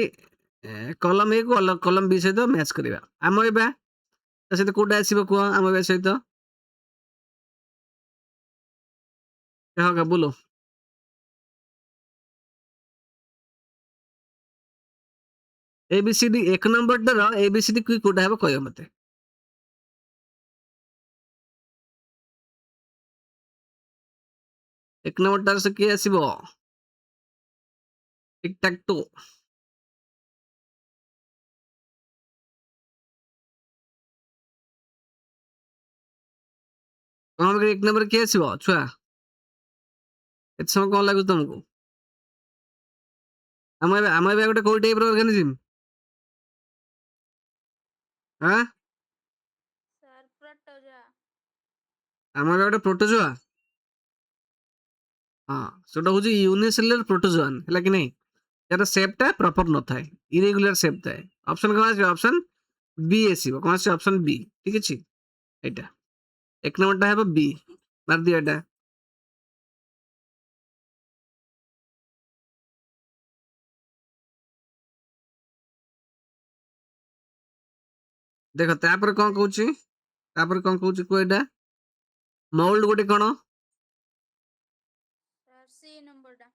[SPEAKER 1] କଲମ A କୁ କଲମ B ସହିତ ମ୍ୟାଚ୍ କରିବା ଆମ ଏବେ ତା ସହିତ କୋଉଟା ଆସିବ କୁହ ଆମବେୟ ସହିତ କହ ବୋलो ABCD 1 ନମ୍ବରଟାର ABCD କି କୋଉଟା ହେବ କହିବ ମତେ एक नंबर से किए आसीबो टिक टाक टो कौन एक नंबर किए आसीबो छुआ एत समय कौन लागु तुमको आम गोटे कोई टाइप ऑर्गेनिज्म हाँ
[SPEAKER 2] सर प्रोटोजोआ
[SPEAKER 1] आम गोटे प्रोटोजोआ हाँ सेटा होची यूनिसेलुलर प्रोटोजोआन हैला कि नहीं यार शेपटा प्रॉपर न थाए इरेगुलर शेप थाए ऑप्शन कौन आसीबो ऑप्शन बी आसीबो कौन आसीबो ऑप्शन बी ठीक अछि एटा एक नंबरटा हेबो बी मार दिया एटा देखो तापर कौन कहूची तापर कौन कहूची को एटा मोल्ड गोटे कोन
[SPEAKER 2] सर सी नंबर टा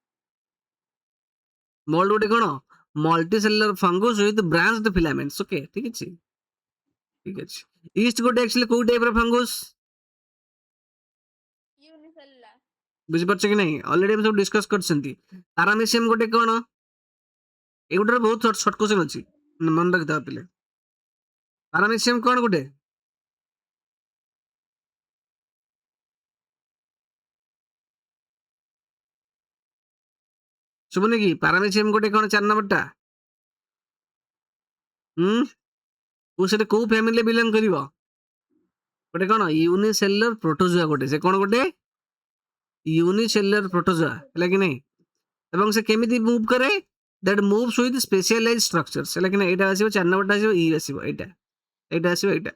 [SPEAKER 1] मोल्ड गोटे कोन multicellular fungus with branched filaments okay ठीक अछि ईस्ट गोटे एक्चुअली को टाइप रो फंगस
[SPEAKER 2] यूनिसेलुलर
[SPEAKER 1] बुझि परछ कि नहीं ऑलरेडी हम सब डिस्कस करछंती पैरामीशियम गोटे कोन एगुटर बहुत शॉर्ट क्वेश्चन अछि मन रखता पिले पैरामीशियम कोन गोटे सुबने की पैरामीशियम गोटे कोन 4 नंबर टा उसे को फैमिली बिलोंग करिवो गोटे कोन यूनिसेलुलर प्रोटोजोआ गोटे से कोन गोटे यूनिसेलुलर प्रोटोजोआ हैला कि नहीं एवं से केमिति मूव करे that moves with specialised structures हैला कि नहीं एटा आसीबो 4 नंबर टा आसीबो ई आसीबो एटा आसीबो एटा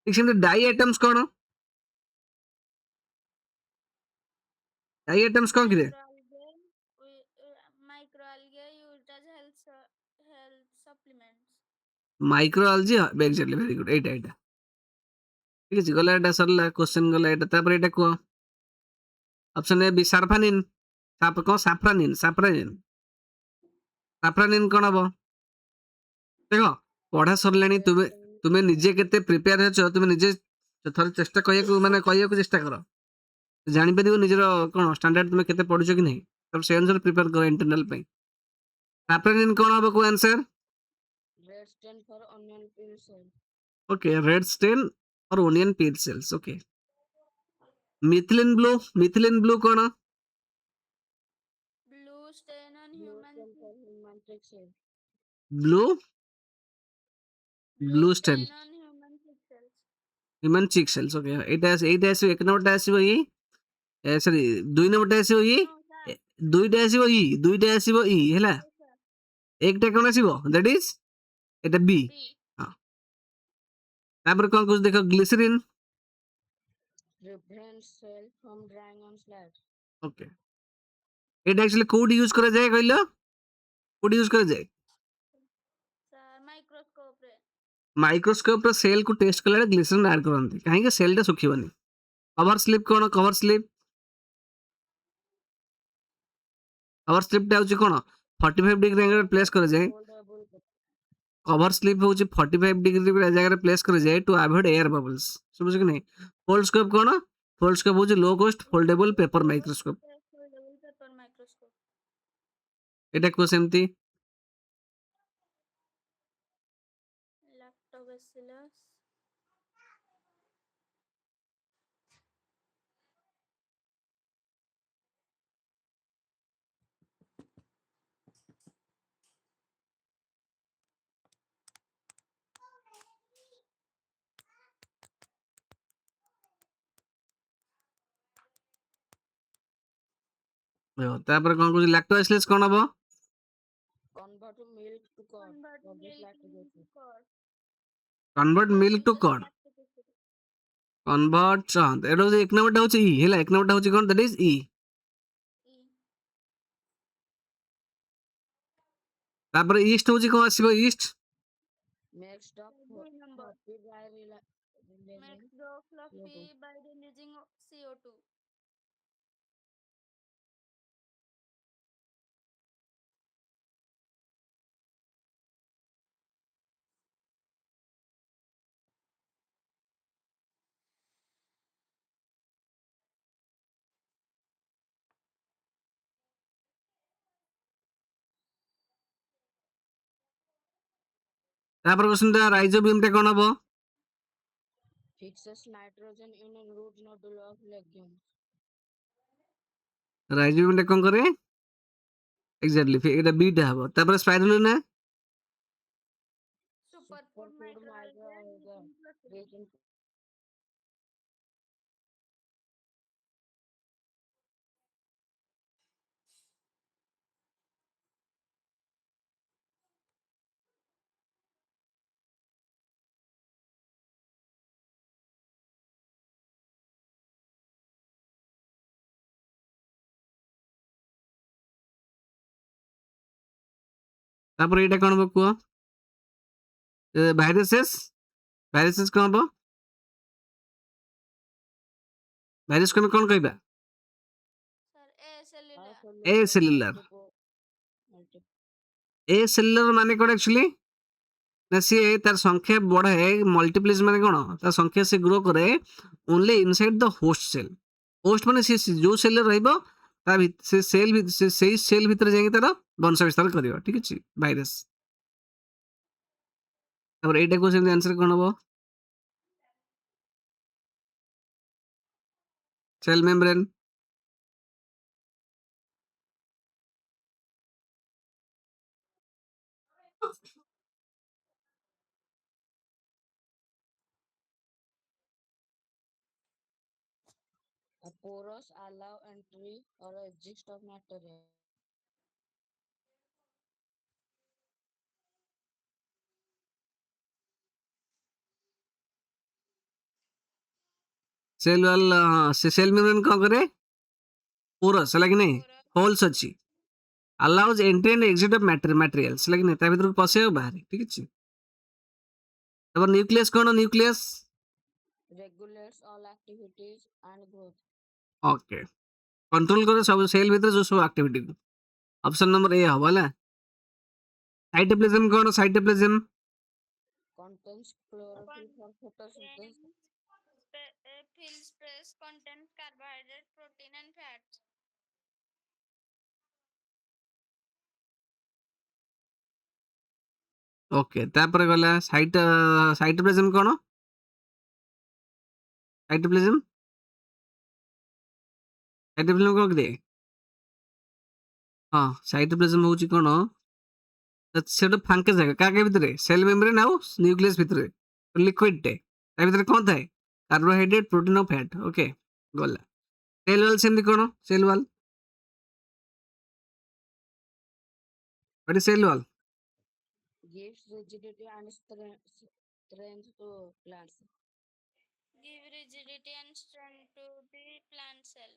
[SPEAKER 1] ठीक सेमति डाई आइटम्स कोन डाई आइटम्स कोन किरे
[SPEAKER 2] microalgae used as health supplements
[SPEAKER 1] microalgae exactly very good एटा ठीक अछि गला एटा सरला क्वेश्चन गला एटा तापर एटा को ऑप्शन ए बी सार्फानिन साप को साफ्रानिन कोन हबो देखो पढ़ा सरलानी तुमे निजे केते प्रिपेयर हेछ तुमे निजे थोर चेष्टा करिया माने कहिया को चेष्टा करो जानि परिबो निजरो कोन स्टैंडर्ड तुमे केते पढुछो कि नहीं तब से आंसर प्रिपेयर करो इंटरनल पे साफ्रानिन कोन हबो को answer
[SPEAKER 2] red stain for onion peel cell
[SPEAKER 1] okay red stain और onion peel cells okay methylene blue कोन
[SPEAKER 2] blue stain on human pixel
[SPEAKER 1] blue
[SPEAKER 2] blue
[SPEAKER 1] stain
[SPEAKER 2] stain on
[SPEAKER 1] human cheek cells okay एटा आसी एक number टा आसीबो ई sorry दुई number टा आसीबो ई दुईटा आसीबो ई हैला एकटा कोन आसीबो दैट इज एटा बी हां तापर कोन कुछ देखो glycerine
[SPEAKER 2] prevents cell from drying on slabs
[SPEAKER 1] okay एटा एक्चुअली कोड यूज करा जाय कहलो कोड यूज करा जाय
[SPEAKER 2] सर
[SPEAKER 1] माइक्रोस्कोप रो सेल को टेस्ट कला ग्लिसरीन ऐड करंती काहे के सेल टा सुखिबनी कवर स्लिप कोन कवर स्लिप टा होची कोन 45 डिग्री एंगल प्लेस कर जाय कवर स्लिप होची 45 डिग्री जगह प्लेस कर जाए टू अवॉइड एयर बबल्स समझ कि नहीं फोल्डस्कोप कोन फोल्डस्कोप होची low cost foldable paper microscope एटा को सेमती
[SPEAKER 2] lactobacillus
[SPEAKER 1] तापर कोन कुछ लैक्टोबैसिलस कोन हबो
[SPEAKER 2] convert milk to
[SPEAKER 1] convert milk to curd convert एटा होची एक नंबर टा होची ई हैला एक नंबर टा होची कोन दैट इज ई तापर ईस्ट होची कोन आसीबो east
[SPEAKER 2] next up for fluffy by releasing
[SPEAKER 3] Makes dough
[SPEAKER 2] CO2.
[SPEAKER 3] fluffy by releasing CO2.
[SPEAKER 1] ତାପରେ କ୍ୱେଶ୍ଚନଟା ରାଇଜୋବିୟମଟା କ'ଣ ହବ?
[SPEAKER 2] Fixes nitrogen in a root nodule of legumes.
[SPEAKER 1] ରାଇଜୋବିୟମଟା କ'ଣ କରେ? ଏକ୍ସାକ୍ଟଲି ଏଇଟା ବିଟା ହବ। ତାପରେ ସ୍ପାଇରୁଲିନା
[SPEAKER 3] Superfood
[SPEAKER 2] Superfood
[SPEAKER 3] microalgae
[SPEAKER 2] microalgae
[SPEAKER 3] rich in protein.
[SPEAKER 2] rich in
[SPEAKER 1] ତାପରେ ଏଇଟା କ'ଣ ହବ କୁହ? ଭାଇରସେସ୍ କ'ଣ ହବ? ଭାଇରସକୁ ଆମେ କ'ଣ କହିବା?
[SPEAKER 3] Sir, acellular.
[SPEAKER 1] ଏ ସେଲୁଲାର।
[SPEAKER 2] multi
[SPEAKER 1] ଏ ସେଲୁଲାର ମାନେ କ'ଣ ଆକ୍ଚୁଆଲି? ନା ସିଏ ତାର ସଂଖ୍ୟା ବଢ଼ାଏ, ମଲ୍ଟିପ୍ଲିଜ ମାନେ କ'ଣ? ତା ସଂଖ୍ୟା ସେ ଗ୍ରୋ କରେ ଓନ୍ଲି ଇନସାଇଡ୍ ଦ ହୋଷ୍ଟ ସେଲ୍। ହୋଷ୍ଟ ମାନେ ସେ ଯୋଉ ସେଲରେ ରହିବ ତା ସେ ସେଇ ସେଲ୍ ଭିତରେ ଯାଇକି ତାର ବଂଶ ବିସ୍ତାର କରିବ। ଠିକ ଅଛି ଭାଇରସ। ତାପରେ ଏଇଟାକୁ ସେମିତି ଆନ୍ସର କ'ଣ ହବ? Cell membrane.
[SPEAKER 2] porous allow entry or exit of material.
[SPEAKER 1] Cell wall ସେ ସେଲ୍ ମେମ୍ବ୍ରେନ୍ କ'ଣ କରେ? ପୋରସ୍ ହେଲା କି ନାହିଁ? ହୋଲ୍ସ ଅଛି। Allows entry and exit of materials ହେଲା କି ନାହିଁ? ତା ଭିତରକୁ ପଶେ ଆଉ ବାହାରେ। ଠିକ ଅଛି। ତାପରେ ନ୍ୟୁକ୍ଲିୟସ୍ କ'ଣ? Nucleus
[SPEAKER 2] Regulates all activities and growth.
[SPEAKER 1] Okay. Control କରେ ସବୁ ସେଲ୍ ଭିତରେ ଯୋଉ ସବୁ ଆକ୍ଟିଭିଟିକୁ। ଅପସନ୍ ନମ୍ବର ଏ ହବ ହେଲା। ସାଇଟୋପ୍ଲାଜମ କ'ଣ? Cytoplasm
[SPEAKER 2] Contains chlorophyll for photosynthesis.
[SPEAKER 3] Fill space contains carbohydrate, protein, and fats.
[SPEAKER 1] Okay. ତାପରେ ଗଲା ସାଇଟୋପ୍ଲାଜମ କ'ଣ? ସାଇଟୋପ୍ଲାଜମ କ'ଣ ଦିଏ? ହଁ ସାଇଟୋପ୍ଲାଜମ ହେଉଛି କ'ଣ? ସେ ଗୋଟେ ଫାଙ୍କା ଜାଗା କାହା ଭିତରେ? ସେଲ୍ ମେମ୍ବ୍ରେନ୍ ଆଉ ନ୍ୟୁକ୍ଲିୟସ୍ ଭିତରେ ଲିକ୍ୱିଡଟେ। ତା ଭିତରେ କ'ଣ ଥାଏ? କାର୍ବୋହାଇଡ୍ରେଟ୍, ପ୍ରୋଟିନ୍ ଆଉ ଫ୍ୟାଟ୍। ଓକେ ଗଲା। ସେଲ୍ ୱାଲ୍ ସେମିତି କ'ଣ? Cell wall cell wall
[SPEAKER 2] Gives rigidity and strength to plants.
[SPEAKER 3] Give rigidity and strength to the plant cell.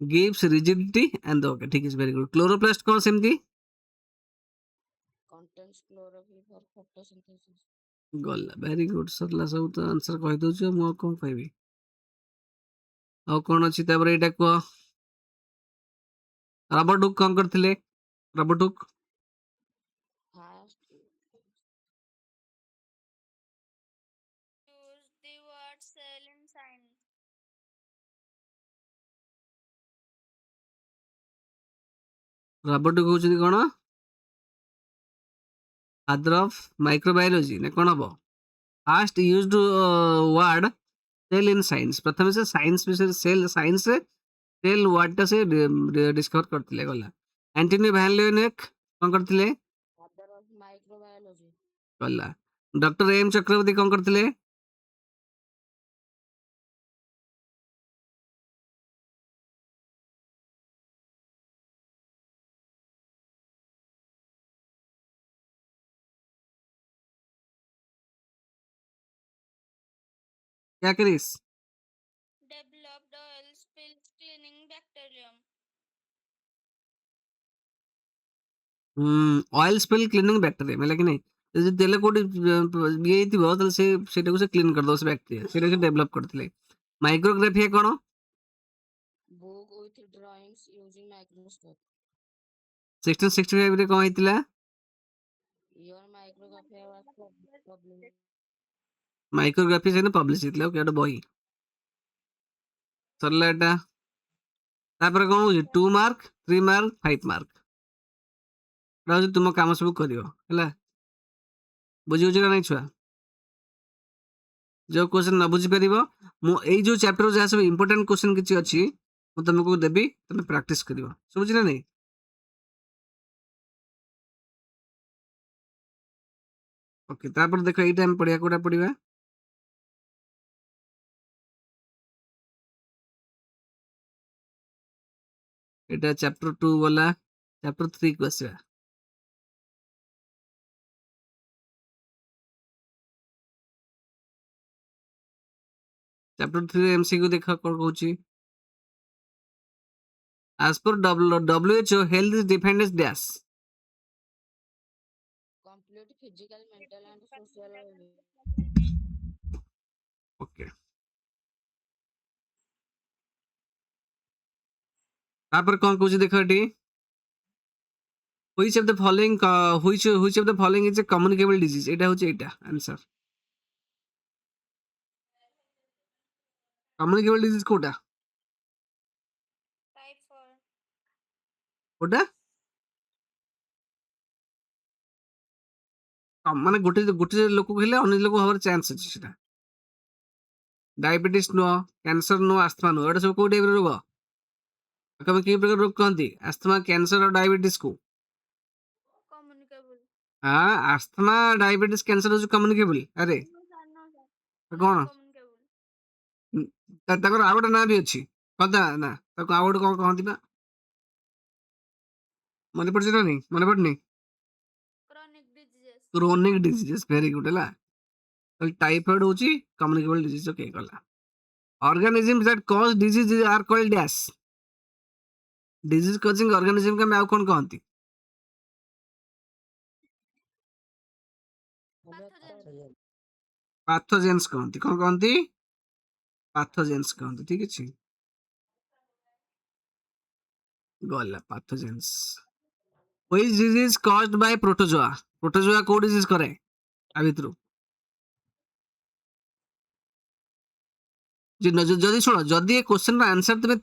[SPEAKER 1] gives rigidity and okay ठीक है very good। क्लोरोप्लास्ट କ'ଣ ସେମିତି?
[SPEAKER 2] Contains chlorophyll for photosynthesis.
[SPEAKER 1] ଗଲା very good. ସରିଲା ସବୁ ତ answer କହିଦେଉଛି ଆଉ ମୁଁ ଆଉ କ'ଣ କହିବି? ଆଉ କ'ଣ ଅଛି ତାପରେ ଏଇଟା କୁହ? ରବର୍ଟ ହୁକ୍ କ'ଣ କରିଥିଲେ? Robert Hooke
[SPEAKER 2] Fast
[SPEAKER 3] Use the word cell in science.
[SPEAKER 1] Robert Hooke ହେଉଛନ୍ତି କ'ଣ? ଫାଦର ଅଫ୍ ମାଇକ୍ରୋବାୟୋଲୋଜି ନା କ'ଣ ହବ? First used word cell in science. ପ୍ରଥମେ ସେ ସାଇନ୍ସ ବିଷୟରେ ସାଇନ୍ସରେ ସେଲ୍ ୱାର୍ଡଟା ସେ ଡିସ୍କଭର କରିଥିଲେ। ଗଲା। ଆଣ୍ଟୋନି ଭ୍ୟାନ୍ ଲିଓନେକ୍ କ'ଣ କରିଥିଲେ?
[SPEAKER 2] father of microbiology.
[SPEAKER 1] ଗଲା। ଡକ୍ଟର ଏମ୍ ଚକ୍ରବର୍ତ୍ତୀ କ'ଣ କରିଥିଲେ? क्या करिस?
[SPEAKER 3] Developed oil spills cleaning bacterium.
[SPEAKER 1] Oil spill cleaning bacterium ହେଲା କି ନାହିଁ? ଯଦି ତେଲ କୋଉଠି ଇଏ ହେଇଥିବ ତାହେଲେ ସେଇଟାକୁ ସେ କ୍ଲିନ୍ କରିଦବ ସେ ବ୍ୟାକ୍ଟେରିଆ, ସେଇଟା ସେ ଡେଭଲପ୍ କରିଥିଲେ। ମାଇକ୍ରୋଗ୍ରାଫିଆ କଣ?
[SPEAKER 2] Book with drawings using microscope.
[SPEAKER 1] 1665 ରେ କଣ ହେଇଥିଲା?
[SPEAKER 2] Your micrography was published.
[SPEAKER 1] ମାଇକ୍ରୋଗ୍ରାଫି ସେଇଟା ପବ୍ଲିଶ ହେଇଥିଲା। ଓକେ, ଗୋଟେ ବହି ସରିଲା ଏଟା। ତାପରେ କଣ ହଉଛି 2 ମାର୍କ 3 ମାର୍କ 5 ମାର୍କ, ଏଟା ହଉଛି ତୁମ କାମ ସବୁ କରିବ ହେଲା। ବୁଝି ହଉଛି ନା ନାଇଁ ଛୁଆ? ଯୋଉ କ୍ୱେଶ୍ଚନ ନ ବୁଝିପାରିବ, ମୁଁ ଏଇ ଯୋଉ ଚାପ୍ଟର ଯାହା ସବୁ ଇମ୍ପୋର୍ଟାଣ୍ଟ କ୍ୱେଶ୍ଚନ କିଛି ଅଛି ମୁଁ ତମକୁ ଦେବି, ତମେ ପ୍ରାକ୍ଟିସ କରିବ। ଶୁଭୁଛି ନା ନାଇଁ? ଓକେ, ତାପରେ ଦେଖ ଏଇଟା ଆମେ ପଢିବା, କୋଉଟା ପଢିବା? ଏଇଟା ଚାପ୍ଟର 2 ଗଲା, ଚାପ୍ଟର 3 କୁ ଆସିବା। ଚାପ୍ଟର 3 ରେ ଏମସିକ୍ୟୁ ଦେଖ କଣ କହୁଛି। As per WHO, health is defined as dash.
[SPEAKER 2] Complete physical, mental, and social well-being.
[SPEAKER 1] Okay, ତାପରେ କଣ କହୁଛି ଦେଖ ଏଠି। which of the following which of the following is a communicable disease? ଏଇଟା ହଉଛି ଏଇଟା ଆନ୍ସର। କମ୍ୟୁନିକେବଲ ଡିଜିଜ କୋଉଟା?
[SPEAKER 3] Typhoid.
[SPEAKER 1] କୋଉଟା? ମାନେ ଗୋଟେ ଲୋକକୁ ହେଲେ ଅନ୍ୟ ଲୋକ ହବାର ଚାନ୍ସ ଅଛି ସେଟା। ଡାଇବେଟିସ୍ ନୁହଁ, କ୍ୟାନ୍ସର ନୁହଁ, ଆସ୍ଥମା ନୁହଁ, ଏଟା ସବୁ କୋଉ ଟାଇପର ରୋଗ? ତମେ କି ପ୍ରକାର ରୋଗ କହନ୍ତି? ଆସ୍ଥମା, କ୍ୟାନ୍ସର ଆଉ ଡାଇବେଟିସ୍ କୁ?
[SPEAKER 3] Communicable.
[SPEAKER 1] ହଁ, ଆସ୍ଥମା, ଡାଇବେଟିସ୍, କ୍ୟାନ୍ସର ହଉଛି କମ୍ୟୁନିକେବଲ। ଆରେ
[SPEAKER 3] No, sir, no, sir.
[SPEAKER 1] କଣ?
[SPEAKER 3] Non-communicable.
[SPEAKER 1] ତାଙ୍କର ଆଉ ଗୋଟେ ନାଁ ବି ଅଛି, କଥା ନା ତାକୁ ଆଉ ଗୋଟେ କଣ କହନ୍ତି ନା? ମନେ ପଡୁଛି ନା ନାଇଁ? ମନେ ପଡୁନି?
[SPEAKER 3] Chronic diseases.
[SPEAKER 1] Chronic diseases, very good ହେଲା। ଟାଇଫଏଡ ହଉଛି କମ୍ୟୁନିକେବଲ ଡିଜିଜ। ଓକେ, ଗଲା। Organism that cause disease are called dash. Disease causing ଅର୍ଗାନିଜମକୁ ଆମେ ଆଉ କଣ କହନ୍ତି?
[SPEAKER 3] Pathogen.
[SPEAKER 1] ପାଥୋଜେନ୍ସ କହନ୍ତି। କଣ କହନ୍ତି? ପାଥୋଜେନ୍ସ କହନ୍ତି। ଠିକ ଅଛି, ଗଲା ପାଥୋଜେନ୍ସ। which disease caused by protozoa? protozoa କୋଉ ଡିଜିଜ କରେ ଆ ଭିତରୁ? ଯଦି ଶୁଣ, ଯଦି ଏ କ୍ୱେଶ୍ଚନର ଆନ୍ସର ତମେ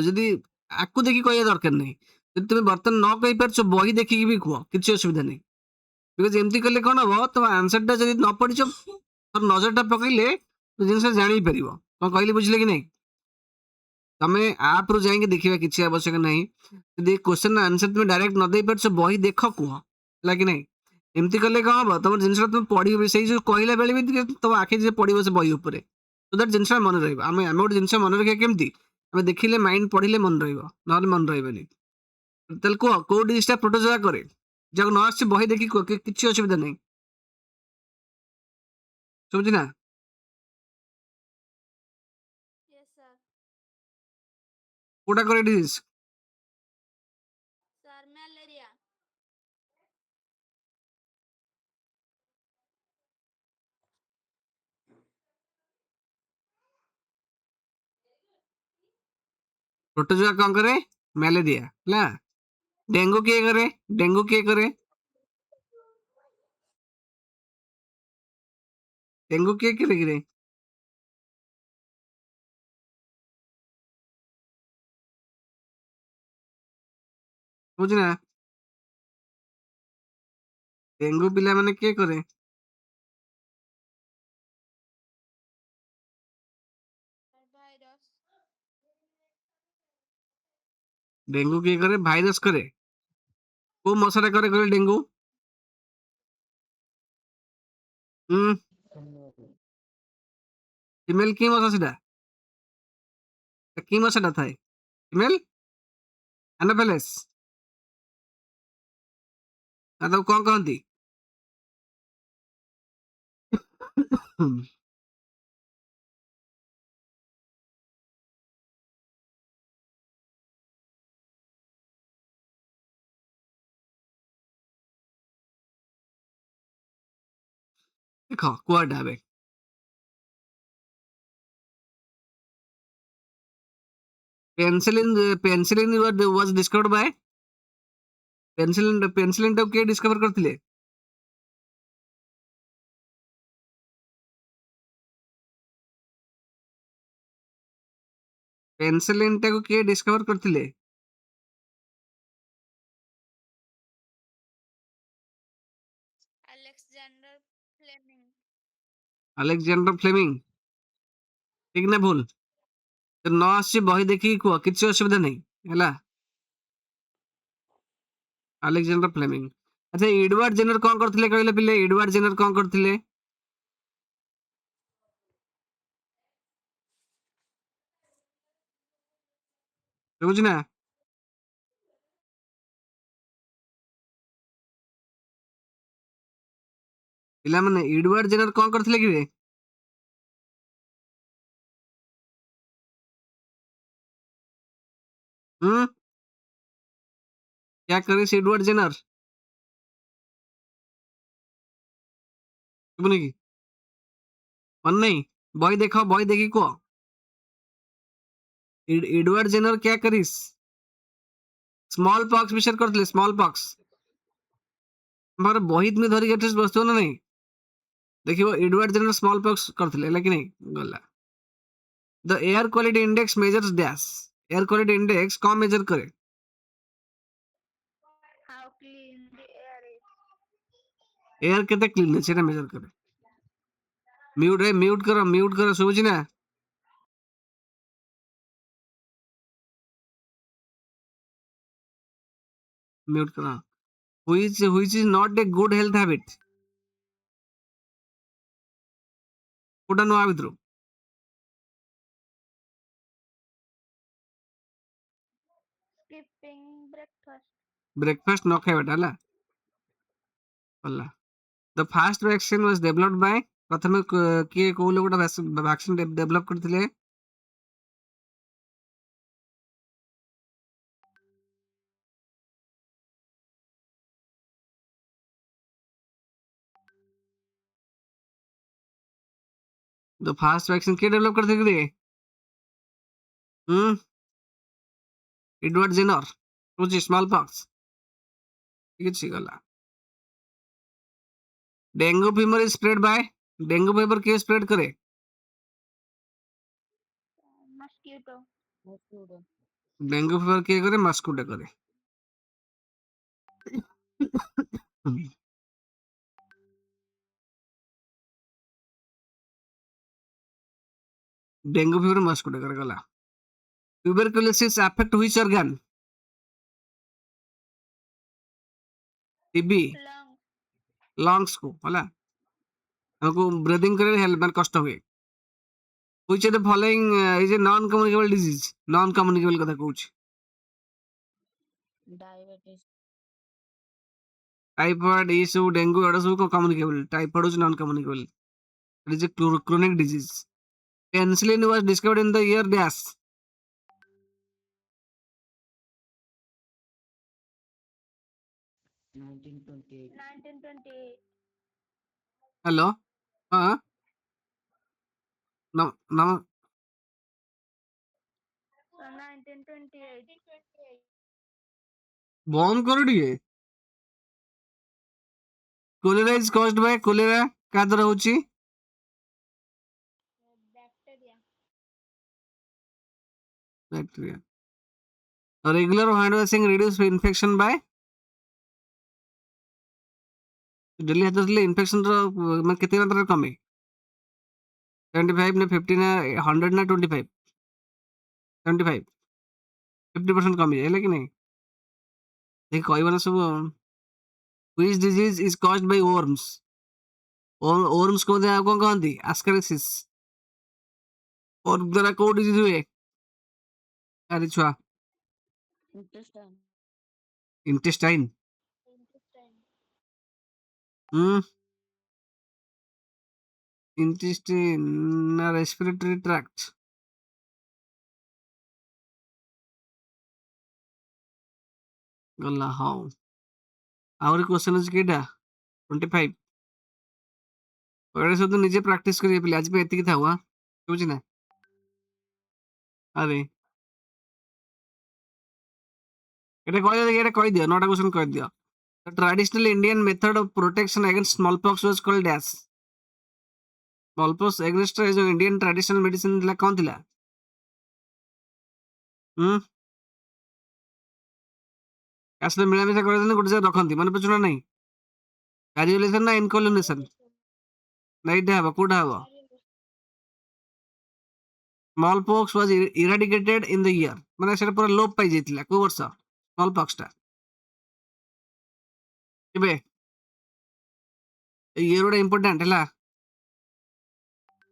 [SPEAKER 1] ଯଦି ଆକୁ ଦେଖି କହିବା ଦରକାର ନାହିଁ, ଯଦି ତମେ ବର୍ତ୍ତମାନ ନ କହିପାରୁଛ ବହି ଦେଖିକି ବି କୁହ, କିଛି ଅସୁବିଧା ନାହିଁ। ବିକଜ ଏମିତି କଲେ କଣ ହବ, ତମ ଆନ୍ସରଟା ଯଦି ନ ପଢିଛ ନଜରଟା ପକେଇଲେ ଜିନିଷ ଜାଣିପାରିବ। କଣ କହିଲି ବୁଝିଲେ କି ନାହିଁ? ତମେ ଆପ୍ରୁ ଯାଇକି ଦେଖିବା କିଛି ଆବଶ୍ୟକ ନାହିଁ। ଯଦି କ୍ୱେଶ୍ଚନ ଆନ୍ସର ତମେ ଡାଇରେକ୍ଟ ନ ଦେଇ ପାରୁଛ, ବହି ଦେଖ, କୁହ, ହେଲା କି ନାହିଁ? ଏମିତି କଲେ କଣ ହବ, ତମ ଜିନିଷଟା ତମେ ପଢିବ, ସେଇ ଯୋଉ କହିଲା ବେଳେ ବି ଟିକେ ତମ ଆଖି ଯେ ପଡିବ ସେ ବହି ଉପରେ, ତ ଦ୍ୟାଟ ଜିନିଷଟା ମନେ ରହିବ। ଆମେ ଗୋଟେ ଜିନିଷ ମନେ ରଖିବା କେମିତି? ଆମେ ଦେଖିଲେ, ମାଇଣ୍ଡ ପଢିଲେ ମନେ ରହିବ, ନହେଲେ ମନେ ରହିବନି। ତାହେଲେ କୁହ, କୋଉ ଡିଜିଜଟା ପ୍ରୋଟୋଜୋଆ କରେ? ଯାହାକୁ ନ ଆସିଛି ବହି ଦେଖି କୁହ, କିଛି ଅସୁବିଧା ନାହିଁ। ଶୁଭୁଛି ନା?
[SPEAKER 3] Yes, sir.
[SPEAKER 1] କୋଉଟା କରେ ଡିଜିଜ?
[SPEAKER 3] Sir, malaria.
[SPEAKER 1] ପ୍ରୋଟୋଜୋଆ କଣ କରେ? ମ୍ୟାଲେରିଆ, ହେଲା। ଡେଙ୍ଗୁ କିଏ କରେ? ଡେଙ୍ଗୁ କିଏ କରେ? ଡେଙ୍ଗୁ କିଏ କରେ କିରେ? ବୁଝି ନା? ଡେଙ୍ଗୁ ପିଲାମାନେ କିଏ କରେ?
[SPEAKER 3] Sir, virus.
[SPEAKER 1] ଡେଙ୍ଗୁ କିଏ କରେ? ଭାଇରସ କରେ। କୋଉ ମଶାଟା କରେ କହିଲେ ଡେଙ୍ଗୁ? ହୁଁ, ଫିମେଲ କି ମଶା ସେଟା? କି ମଶାଟା ଥାଏ? ଫିମେଲ ଆନାଫେଲେସ୍। ଆଉ ତାକୁ କଣ କହନ୍ତି? ଦେଖ କୁଆଡେ ଏବେ penicillin was discovered by penicillin ଟାକୁ କିଏ ଡିସ୍କଭର କରିଥିଲେ? penicillin ଟାକୁ କିଏ ଡିସ୍କଭର କରିଥିଲେ?
[SPEAKER 3] Alexander Fleming.
[SPEAKER 1] Alexander Fleming. ଠିକ ନା ଭୁଲ? ତ ନ ଆସୁଛି ବହି ଦେଖିକି କୁହ, କିଛି ଅସୁବିଧା ନାହିଁ ହେଲା। Alexander Fleming. ଆଚ୍ଛା ଏଡୱାର୍ଡ ଜେନର କଣ କରିଥିଲେ କହିଲେ ପିଲେ? ଏଡୱାର୍ଡ ଜେନର କଣ କରିଥିଲେ? ବୁଝୁଛି ନା? ପିଲାମାନେ ଏଡୱାର୍ଡ ଜେନର କଣ କରିଥିଲେ କିବେ? ହୁଁ क्या करे से एडवर्ड जेनर? ଶୁଭୁନି କି? ମନେ ନାହିଁ? ବହି ଦେଖ, ବହି ଦେଖିକି କୁହ। एडवर्ड जेनर क्या करिस? स्मॉल पॉक्स विषय करଥିଲେ, स्मॉल पॉक्स। ଆମର ବହି ତୁମେ ଧରିକି ଏଠି ବସିଥିବ ନା ନାହିଁ? ଦେଖିବ ଏଡୱାର୍ଡ ଜେନର ସ୍ମଲ୍ ପକ୍ସ କରିଥିଲେ, ହେଲା କି ନାହିଁ? ଗଲା। The air quality index measures dash. Air quality index କଣ ମେଜର କରେ?
[SPEAKER 3] How clean the air is.
[SPEAKER 1] Air କେତେ କ୍ଲିନ୍ ଅଛି ସେଟା ମେଜର କରେ। ମ୍ୟୁଟ କର ଶୁଭୁଛି ନା? ମ୍ୟୁଟ କର। which is not a good health habit? କୋଉଟା ନୂଆ ଭିତରୁ?
[SPEAKER 3] Skipping breakfast.
[SPEAKER 1] ବ୍ରେକଫାଷ୍ଟ ନ ଖାଇବାଟା ହେଲା। ଗଲା। The first vaccine was developed by, ପ୍ରଥମେ କିଏ କୋଉ ଲୋକଟା ଭ୍ୟାକ୍ସିନ ଡେଭଲପ କରିଥିଲେ? ଦ ଫାଷ୍ଟ ଭ୍ୟାକ୍ସିନ କିଏ ଡେଭଲପ କରିଥିଲେ? ହୁଁ ଏଡୱାର୍ଡ ଜେନର। ବୁଝି ସ୍ମଲ୍ ପକ୍ସ। ଠିକ ଅଛି ଗଲା। Dengue fever is spread Bai, dengue fever କିଏ ସ୍ପ୍ରେଡ करे?
[SPEAKER 3] Mosquito.
[SPEAKER 2] Mosquito.
[SPEAKER 1] ଡେଙ୍ଗୁ ଫିଭର କିଏ करे? ମସ୍କୁଟो करे। ଡେଙ୍ଗୁ ଫିଭର ମସ୍କୁଟो करे ଗଲା। Tuberculosis affect which organ? TB
[SPEAKER 3] Lung.
[SPEAKER 1] Lungs को होला। हमको ब्रीदिंग करे हेल्प में कष्ट हुए। Which of the following is a non communicable disease? Non communicable कथा कहूछ।
[SPEAKER 2] Diabetes.
[SPEAKER 1] टाइफॉइड, ये सब डेंगू एडा सब communicable, typhoid is non communicable. It is a chronic disease. Penicillin was discovered in the year dash.
[SPEAKER 2] 1928.
[SPEAKER 3] 1928.
[SPEAKER 1] Hello हाँ नम नम
[SPEAKER 3] 1928.
[SPEAKER 1] बंद करो ଟିକେ। Cholera is caused by, cholera का द्वारा होची?
[SPEAKER 3] Bacteria.
[SPEAKER 1] Bacteria. Regular hand washing reduce infection by, daily हाथ धोले इन्फेक्शन रो मैं केते मात्रा कमे? 75 ना 50 ना 100 ना 25? 75 50% कमी जाए, है कि नहीं? देखिए कहबा ना सब which disease is caused bye worms? Worms को दे कौन कहंती? एस्केरिसिस। और द्वारा को डिजीज हुए? अरे छुआ
[SPEAKER 2] Intestine.
[SPEAKER 1] इंटेस्टाइन।
[SPEAKER 3] Intestine.
[SPEAKER 1] हम्म इंटेस्टाइन ना रेस्पिरेटरी ट्रैक्ट? गला हाउ आउरी क्वेश्चन अछि केटा? 25 ଏଇଟା ସବୁ ନିଜେ ପ୍ରାକ୍ଟିସ କରିବେ ପିଲା। ଆଜି ପାଇଁ ଏତିକି ଥାଉ ହାଁ, ବୁଝି ନା? ଆରେ এটা କହିଦିଅ ଦେଖି, এটা କହିଦିଅ, 9ଟା କ୍ୱେଶ୍ଚନ କହିଦିଅ। The traditional Indian method of protection against smallpox was called as? smallpox against ଏ ଯୋଉ ଇଣ୍ଡିଆନ ଟ୍ରାଡିସନାଲ ମେଡିସିନ ଥିଲା କଣ ଥିଲା? କାଶ ମିଳାମିଶା କରିଦେଲେ ଗୋଟେ ଜାଗାରେ ରଖନ୍ତି, ମନେ ପଡୁଛି ନା ନାହିଁ? କାରିଓଲେସନ ନା ଇନକୋଲିନେସନ? ନା ଏଇଟା ହବ, କୋଉଟା ହବ? smallpox was eradicated in the year, ମାନେ ସେଟା ପୁରା ଲୋପ ପାଇ ଯାଇଥିଲା କୋଉ ବର୍ଷ smallpox ଟା? କେବେ? ଏଇ ଇୟର ଗୋଟେ ଇମ୍ପୋର୍ଟାଣ୍ଟ ହେଲା।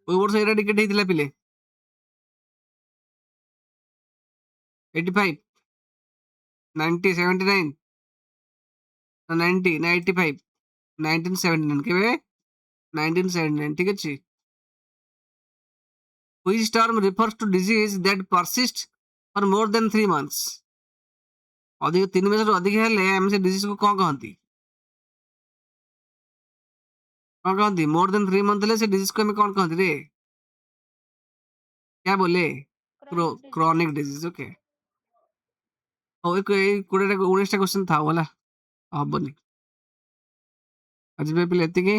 [SPEAKER 1] କୋଉ ବର୍ଷ ଏରାଡିକେଟ ହେଇଥିଲା ପିଲେ? 85, 90, 79 ନା 90 ନା 85? 1979 କେବେ? 1979 ঠিক ଅଛି। Which term refers to disease that persists for more than 3 months? ଅଧିକ 3 ମାସରୁ ଅଧିକ ହେଲେ ଆମେ ସେ ଡିଜିଜ କୁ କଣ କହନ୍ତି? କଣ କହନ୍ତି? ମୋର ଦେନ୍ 3 ମନ୍ଥ ହେଲେ ସେ ଡିଜିଜ କୁ ଆମେ କଣ କହନ୍ତି ରେ? क्या बोले? Chronic disease. ଓକେ, ହଉ ଏଇ 20ଟା 19ଟା କ୍ୱେଶ୍ଚନ ଥାଉ ହେଲା, ହବନି। ଆଜି ପାଇଁ ପିଲା ଏତିକି।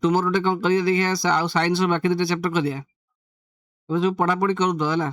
[SPEAKER 1] ତୁମର ଗୋଟେ କଣ କରିବା ଦେଖିଆ, ଆଉ ସାଇନ୍ସ ବାକି 2ଟା ଚାପ୍ଟର କରିବା। ତମେ ସବୁ ପଢାପଢି କରୁଥାଅ ହେଲା।